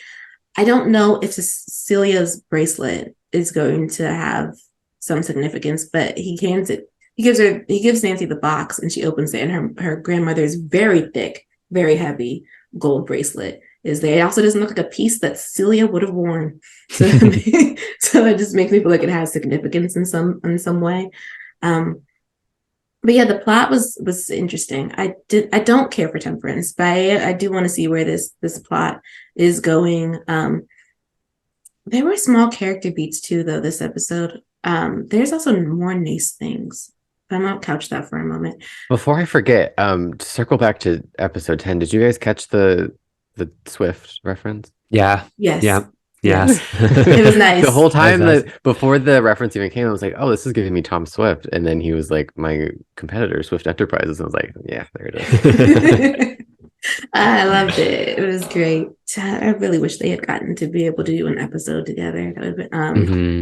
I don't know if Celia's bracelet is going to have some significance, but he gives Nancy the box, and she opens it, and her grandmother's very thick, very heavy gold bracelet is there. It also doesn't look like a piece that Celia would have worn. So it just makes me feel like it has significance in some way. But yeah, the plot was interesting. I don't care for Temperance, but I do want to see where this plot is going. There were small character beats too, though, this episode. There's also more nice things. I'm gonna couch that for a moment. Before I forget, to circle back to episode 10, did you guys catch the Swift reference? Yeah. Yes. Yeah. Yes. It was nice. The whole time before the reference even came, I was like, oh, this is giving me Tom Swift. And then he was like, my competitor, Swift Enterprises. I was like, yeah, there it is. I loved it. It was great. I really wish they had gotten to be able to do an episode together. That would have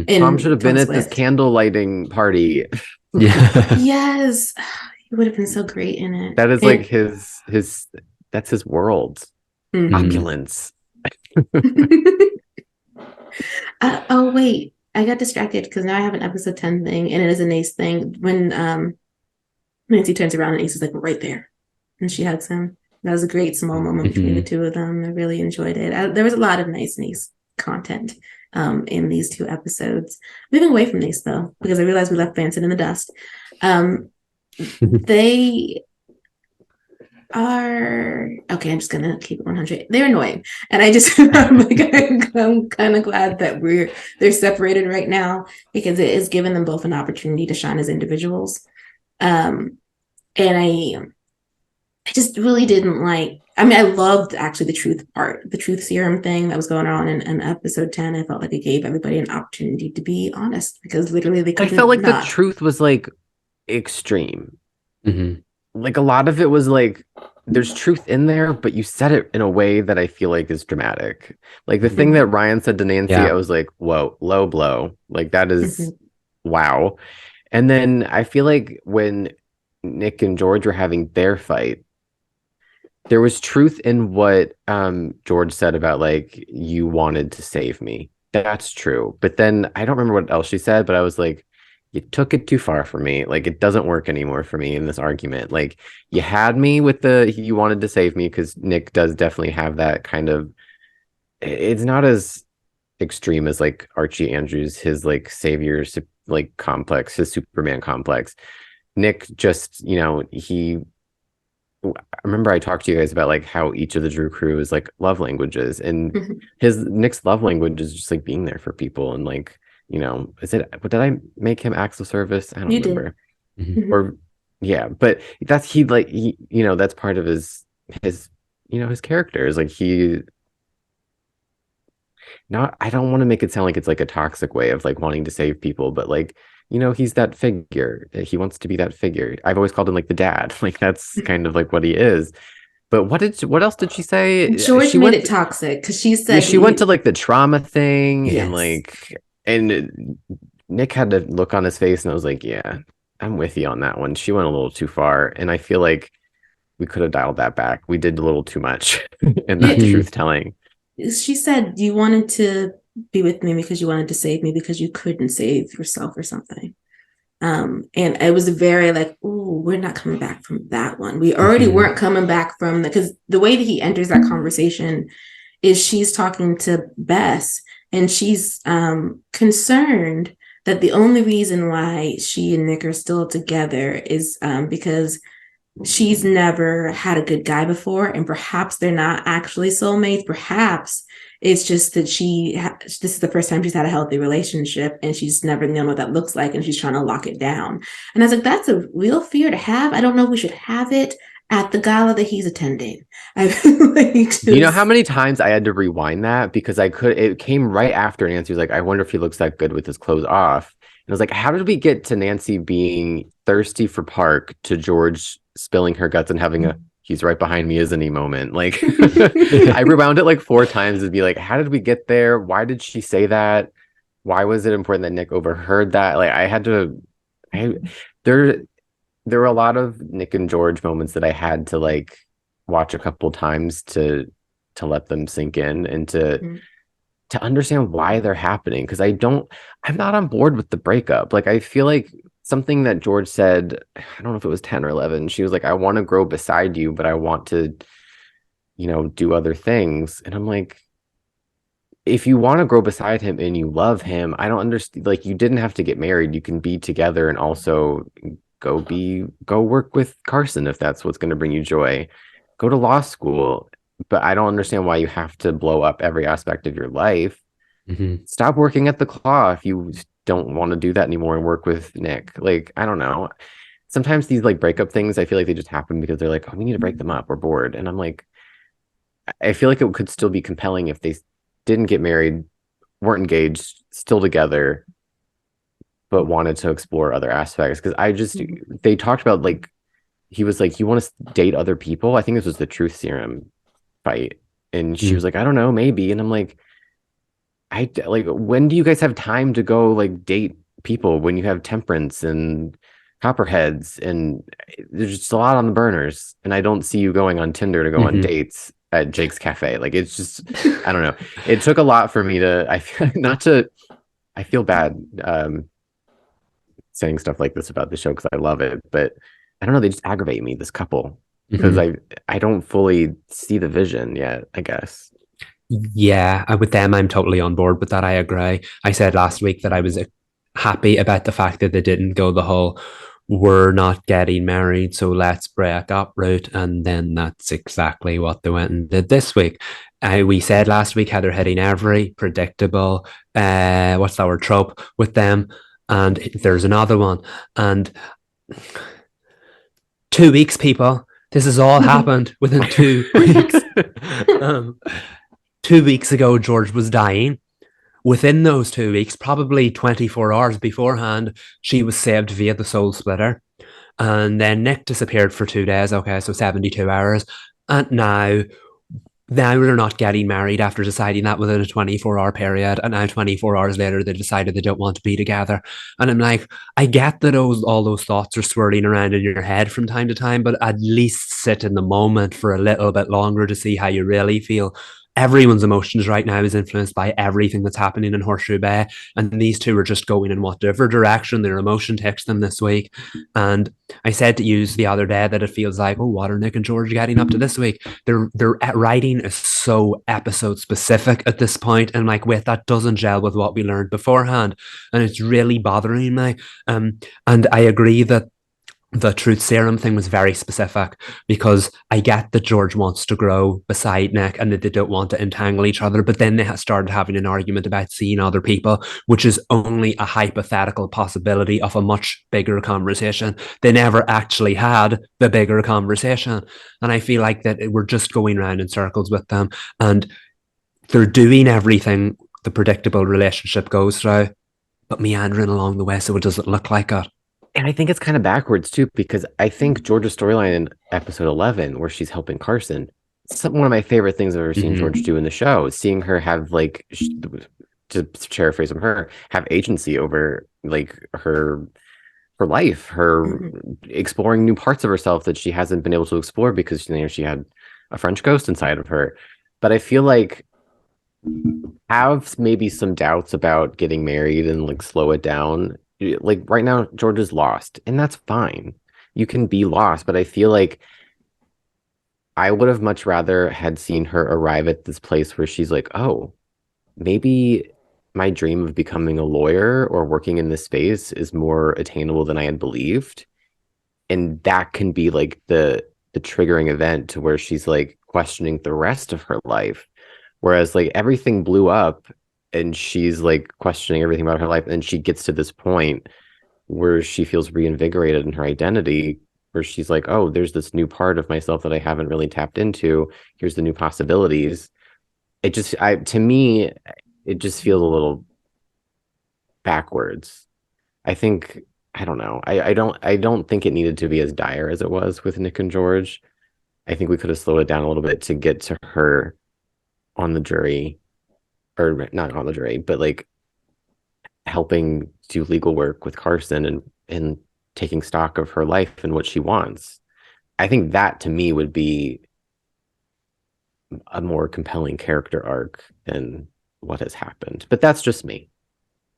been Tom should have been at this candle lighting party. Yeah. Yes. He would have been so great in it. That is like his that's his world. Opulence. Oh wait, I got distracted because now I have an episode 10 thing, and it is an Ace thing. When Nancy turns around and Ace is like right there, and she hugs him. That was a great small moment between the two of them. I really enjoyed it. There was a lot of nice Ace content in these 2 episodes. Moving away from Ace though, because I realized we left Vanson in the dust. They are okay. I'm just gonna keep it 100. They're annoying, and I just I'm kind of glad that they're separated right now, because it has given them both an opportunity to shine as individuals. And I just really didn't like. I mean, I loved actually the truth serum thing that was going on in episode 10. I felt like it gave everybody an opportunity to be honest, because literally they couldn't. I felt like the truth was like extreme. Like a lot of it was like there's truth in there, but you said it in a way that I feel like is dramatic. Like the thing that Ryan said to Nancy, I was like, whoa, low blow. Like that is wow. And then I feel like when Nick and George were having their fight, there was truth in what George said about like, you wanted to save me. That's true. But then I don't remember what else she said, but I was like, you took it too far for me. Like, it doesn't work anymore for me in this argument. Like, you had me with you wanted to save me, because Nick does definitely have that kind of, it's not as extreme as like Archie Andrews, his like savior, like complex, his Superman complex. Nick just, I remember I talked to you guys about like how each of the Drew crew is like love languages, and Nick's love language is just like being there for people, and like, did I make him acts of service? I don't remember. Or yeah, but that's that's part of his his character is like I don't want to make it sound like it's like a toxic way of like wanting to save people, but like, he's that figure. He wants to be that figure. I've always called him like the dad. Like that's kind of like what he is. But what else did she say? George made it toxic because she said she went to like the trauma thing, and Nick had to look on his face, and I was like, yeah, I'm with you on that one. She went a little too far, and I feel like we could have dialed that back. We did a little too much in that truth telling. She said you wanted to be with me because you wanted to save me because you couldn't save yourself or something. And it was very like, ooh, we're not coming back from that one. We already weren't coming back from because the way that he enters that conversation is she's talking to Bess, and she's concerned that the only reason why she and Nick are still together is because she's never had a good guy before, and perhaps they're not actually soulmates. Perhaps it's just that this is the first time she's had a healthy relationship, and she's never known what that looks like, and she's trying to lock it down. And I was like, that's a real fear to have. I don't know if we should have it at the gala that he's attending. You know how many times I had to rewind that because it came right after Nancy was like, I wonder if he looks that good with his clothes off. And I was like, how did we get to Nancy being thirsty for Park to George spilling her guts and having a he's right behind me, isn't he moment? Like I rewound it like 4 times to be like, how did we get there? Why did she say that? Why was it important that Nick overheard that? Like there were a lot of Nick and George moments that I had to like watch a couple times to let them sink in and to understand why they're happening. Because I'm not on board with the breakup. Like I feel like something that George said, I don't know if it was 10 or 11. She was like, I want to grow beside you, but I want to, do other things. And I'm like, if you want to grow beside him and you love him, I don't understand. Like, you didn't have to get married. You can be together and also go work with Carson if that's what's going to bring you joy. Go to law school. But I don't understand why you have to blow up every aspect of your life. Stop working at the Claw if you don't want to do that anymore and work with Nick. Like, I don't know. Sometimes these like breakup things, I feel like they just happen because they're like, oh, we need to break them up. We're bored. And I'm like, I feel like it could still be compelling if they didn't get married, weren't engaged, still together, but wanted to explore other aspects. Because they talked about like, he was like, you want to date other people? I think this was the truth serum fight. And she was like, I don't know, maybe. And I'm like, when do you guys have time to go like date people when you have temperance and copperheads and there's just a lot on the burners, and I don't see you going on Tinder to go on dates at Jake's Cafe. Like, it's just I don't know, it took a lot for me to not to I feel bad saying stuff like this about the show because I love it, but I don't know, they just aggravate me, this couple, because I don't fully see the vision yet, I guess. Yeah, with them, I'm totally on board with that. I agree. I said last week that I was happy about the fact that they didn't go the whole "we're not getting married, so let's break up" route, and then that's exactly what they went and did this week. We said last week how they're hitting every predictable, what's that word, trope with them, and there's another one, and 2 weeks, people. This has all happened within 2 weeks. um, 2 weeks ago, George was dying. Within those 2 weeks, probably 24 hours beforehand, she was saved via the soul splitter. And then Nick disappeared for 2 days. Okay, so 72 hours. And now they're not getting married after deciding that within a 24-hour period. And now 24 hours later, they decided they don't want to be together. And I'm like, I get that all those thoughts are swirling around in your head from time to time, but at least sit in the moment for a little bit longer to see how you really feel. Everyone's emotions right now is influenced by everything that's happening in Horseshoe Bay. And these two are just going in whatever direction their emotion takes them this week. And I said to you the other day that it feels like, oh, what are Nick and George getting up to this week? Their writing is so episode specific at this point, and like, wait, that doesn't gel with what we learned beforehand, and it's really bothering me. And I agree that the truth serum thing was very specific, because I get that George wants to grow beside Nick and that they don't want to entangle each other, but then they started having an argument about seeing other people, which is only a hypothetical possibility of a much bigger conversation. They never actually had the bigger conversation, and I feel like that we're just going around in circles with them, and they're doing everything the predictable relationship goes through, but meandering along the way so it doesn't look like it. And I think it's kind of backwards too, because I think George's storyline in episode 11, where she's helping Carson, one of my favorite things I've ever seen George do in the show, is seeing her have, like, to paraphrase from her, have agency over, like, her life, her exploring new parts of herself that she hasn't been able to explore because she had a French ghost inside of her. But I feel like have maybe some doubts about getting married and, like, slow it down. Like, right now, George is lost, and that's fine. You can be lost, but I feel like I would have much rather had seen her arrive at this place where she's like, oh, maybe my dream of becoming a lawyer or working in this space is more attainable than I had believed. And that can be like the triggering event to where she's like questioning the rest of her life. Whereas, like, everything blew up and she's like questioning everything about her life, and she gets to this point where she feels reinvigorated in her identity, where she's like, oh, there's this new part of myself that I haven't really tapped into. Here's the new possibilities. To me, it just feels a little backwards. I think, I don't know. I don't think it needed to be as dire as it was with Nick and George. I think we could have slowed it down a little bit to get to her on the jury, or not on the jury, but like helping do legal work with Carson and taking stock of her life and what she wants. I think that, to me, would be a more compelling character arc than what has happened. But that's just me.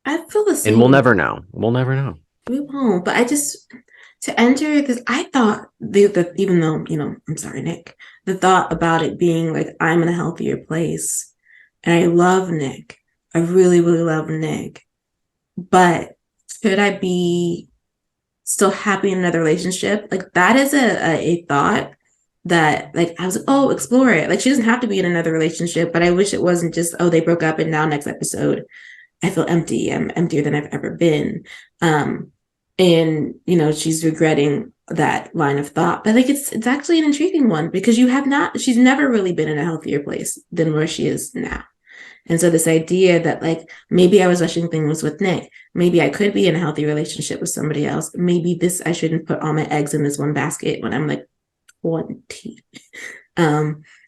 I feel the same. And we'll never know. We'll never know. We won't. But I just, to enter this, I thought that even though, I'm sorry, Nick, the thought about it being like, I'm in a healthier place, and I love Nick. I really, really love Nick. But could I be still happy in another relationship? Like, that is a thought that, like, I was like, oh, explore it. Like, she doesn't have to be in another relationship, but I wish it wasn't just, oh, they broke up and now next episode I feel empty. I'm emptier than I've ever been. And, she's regretting that line of thought. But like, it's actually an intriguing one, because she's never really been in a healthier place than where she is now. And so this idea that, like, maybe I was rushing things with Nick, maybe I could be in a healthy relationship with somebody else. Maybe I shouldn't put all my eggs in this one basket when I'm like 20.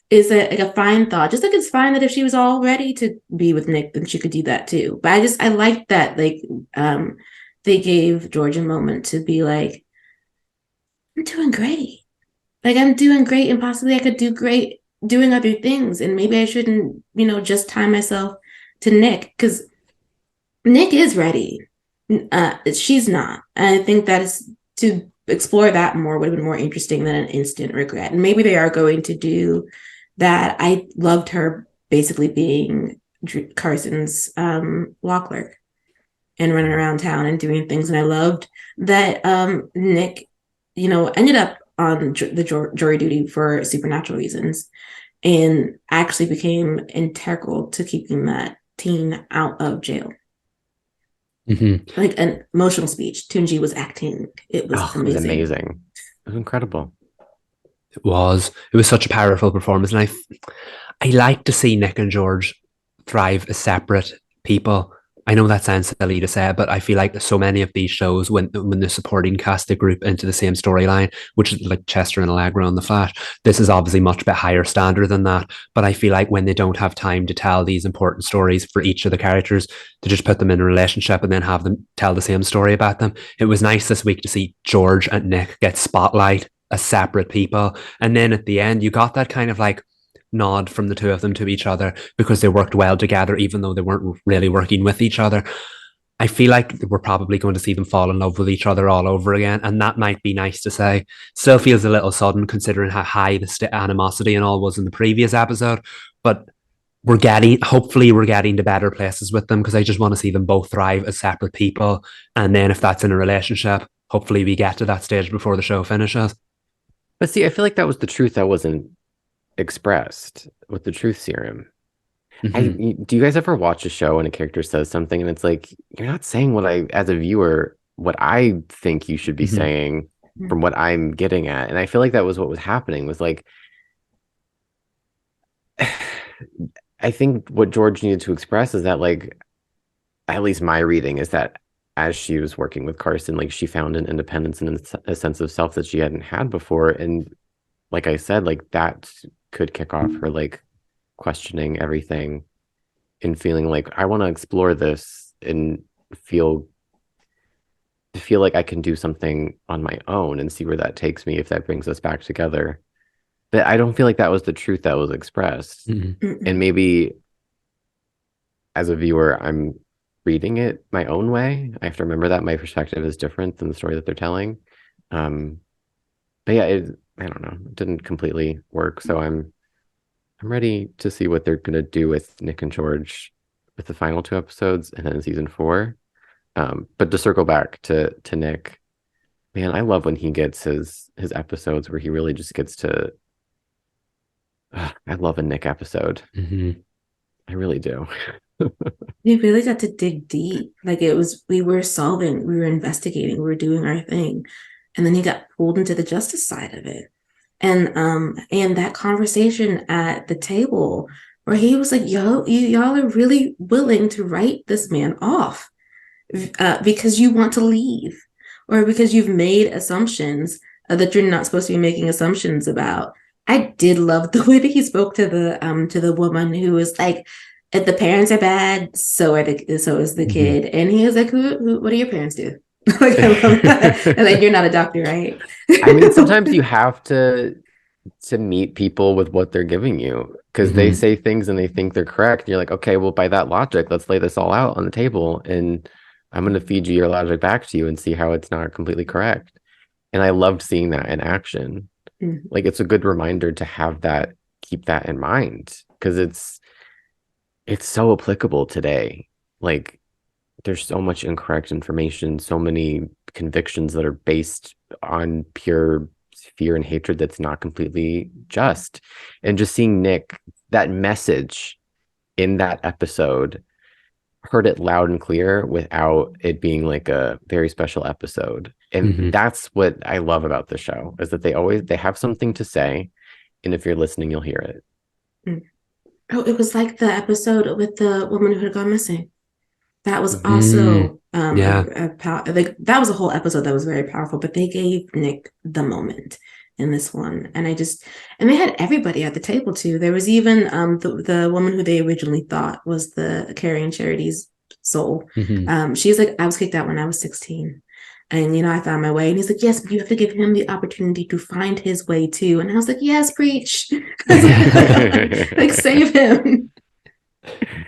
Is a fine thought. Just like, it's fine that if she was all ready to be with Nick, then she could do that too. But I like that, like, they gave George a moment to be like, I'm doing great. Like, I'm doing great, and possibly I could do great doing other things. And maybe I shouldn't, just tie myself to Nick, because Nick is ready. She's not. And I think that is to explore that more would have been more interesting than an instant regret. And maybe they are going to do that. I loved her basically being Carson's law clerk and running around town and doing things. And I loved that Nick, ended up on the jury duty for supernatural reasons and actually became integral to keeping that teen out of jail. Mm-hmm. Like an emotional speech. Tunji was acting. It was amazing. It was amazing. It was incredible. It was such a powerful performance. And I like to see Nick and George thrive as separate people. I know that sounds silly to say, but I feel like so many of these shows, when the supporting cast they group into the same storyline, which is like Chester and Allegra on The Flash, this is obviously much bit higher standard than that. But I feel like when they don't have time to tell these important stories for each of the characters, to just put them in a relationship and then have them tell the same story about them. It was nice this week to see George and Nick get spotlight as separate people. And then at the end, you got that kind of like nod from the two of them to each other because they worked well together, even though they weren't really working with each other. I feel like we're probably going to see them fall in love with each other all over again, and that might be nice to say. Still feels a little sudden considering how high the animosity and all was in the previous episode, but hopefully we're getting to better places with them because I just want to see them both thrive as separate people. And then if that's in a relationship, hopefully we get to that stage before the show finishes. But see, I feel like that was the truth that wasn't expressed with the truth serum. Mm-hmm. Do you guys ever watch a show and a character says something and it's like, you're not saying as a viewer, what I think you should be saying from what I'm getting at? And I feel like that was what was happening, was like, I think what George needed to express is that, like, at least my reading is that as she was working with Carson, like, she found an independence and a sense of self that she hadn't had before. And like I said, like, that could kick off her like questioning everything and feeling like, I want to explore this and feel like I can do something on my own and see where that takes me if that brings us back together. But I don't feel like that was the truth that was expressed. Mm-hmm. And maybe as a viewer, I'm reading it my own way. I have to remember that my perspective is different than the story that they're telling. But yeah, I don't know. It didn't completely work. So I'm ready to see what they're going to do with Nick and George with the final 2 episodes and then season 4. But to circle back to Nick, man, I love when he gets his episodes where he really just gets to, I love a Nick episode. Mm-hmm. I really do. We really got to dig deep. Like, we were solving, we were investigating, we were doing our thing. And then he got pulled into the justice side of it. And that conversation at the table where he was like, y'all are really willing to write this man off because you want to leave or because you've made assumptions that you're not supposed to be making assumptions about. I did love the way that he spoke to the woman who was like, if the parents are bad, so is the kid. And he was like, what do your parents do? Like, I love that. And like, you're not a doctor, right? I mean, sometimes you have to meet people with what they're giving you because they say things and they think they're correct. And you're like, okay, well, by that logic, let's lay this all out on the table and I'm going to feed you your logic back to you and see how it's not completely correct. And I loved seeing that in action. Mm-hmm. Like, it's a good reminder to have that, keep that in mind because it's so applicable today. Like, there's so much incorrect information, so many convictions that are based on pure fear and hatred that's not completely just. And just seeing Nick, that message in that episode, heard it loud and clear without it being like a very special episode. And that's what I love about the show, is that they have something to say. And if you're listening, you'll hear it. Oh, it was like the episode with the woman who had gone missing. That was also that was a whole episode that was very powerful, but they gave Nick the moment in this one. And they had everybody at the table too. There was even the woman who they originally thought was the Carrying Charity's soul. She's like, I was kicked out when I was 16. And, I found my way. And he's like, yes, but you have to give him the opportunity to find his way too. And I was like, yes, preach. Like, save him.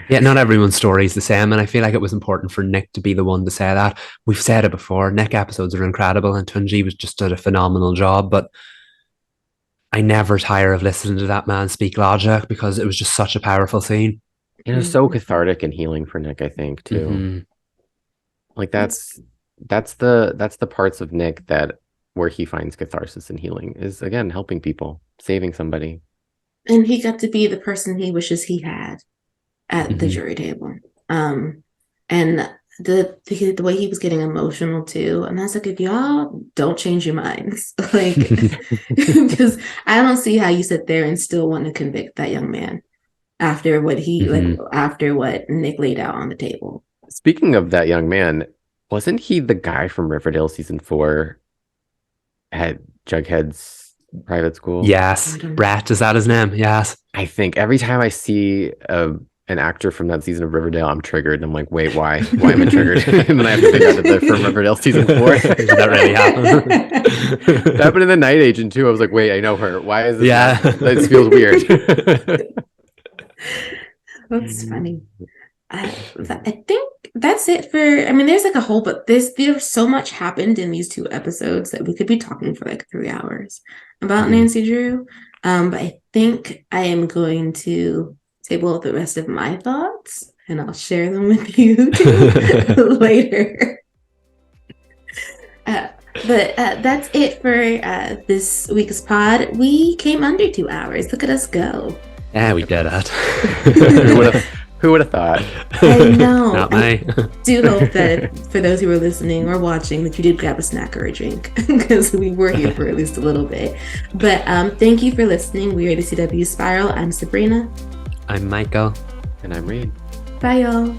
Yeah, not everyone's story is the same, and I feel like it was important for Nick to be the one to say that. We've said it before. Nick episodes are incredible, and Tunji was just did a phenomenal job. But I never tire of listening to that man speak logic because it was just such a powerful scene. It was so cathartic and healing for Nick, I think, too. Mm-hmm. Like that's the parts of Nick that where he finds catharsis and healing is, again, helping people, saving somebody. And he got to be the person he wishes he had at the jury table. And the way he was getting emotional too. And I was like, if y'all don't change your minds, like, because I don't see how you sit there and still want to convict that young man after what after what Nick laid out on the table. Speaking of that young man, wasn't he the guy from Riverdale season 4 at Jughead's private school? Yes. Brett, is that his name? Yes. I think every time I see an actor from that season of Riverdale, I'm triggered. I'm like, wait, why? Why am I triggered? And then I have to figure out that they're from Riverdale season 4. That really happened. That happened in The Night Agent too. I was like, wait, I know her. Why is this? Yeah, this feels weird. That's funny. I think that's it for. I mean, there's like a whole, but there's so much happened in these 2 episodes that we could be talking for like 3 hours about Nancy Drew. But I think I am going to table the rest of my thoughts, and I'll share them with you later. But that's it for this week's pod. We came under 2 hours. Look at us go. Yeah, we did it. Who would have thought? I know. Not me. I do hope that for those who are listening or watching that you did grab a snack or a drink because we were here for at least a little bit. But thank you for listening. We are the CW Spiral. I'm Sabrina. I'm Michael. And I'm Reed. Bye, y'all.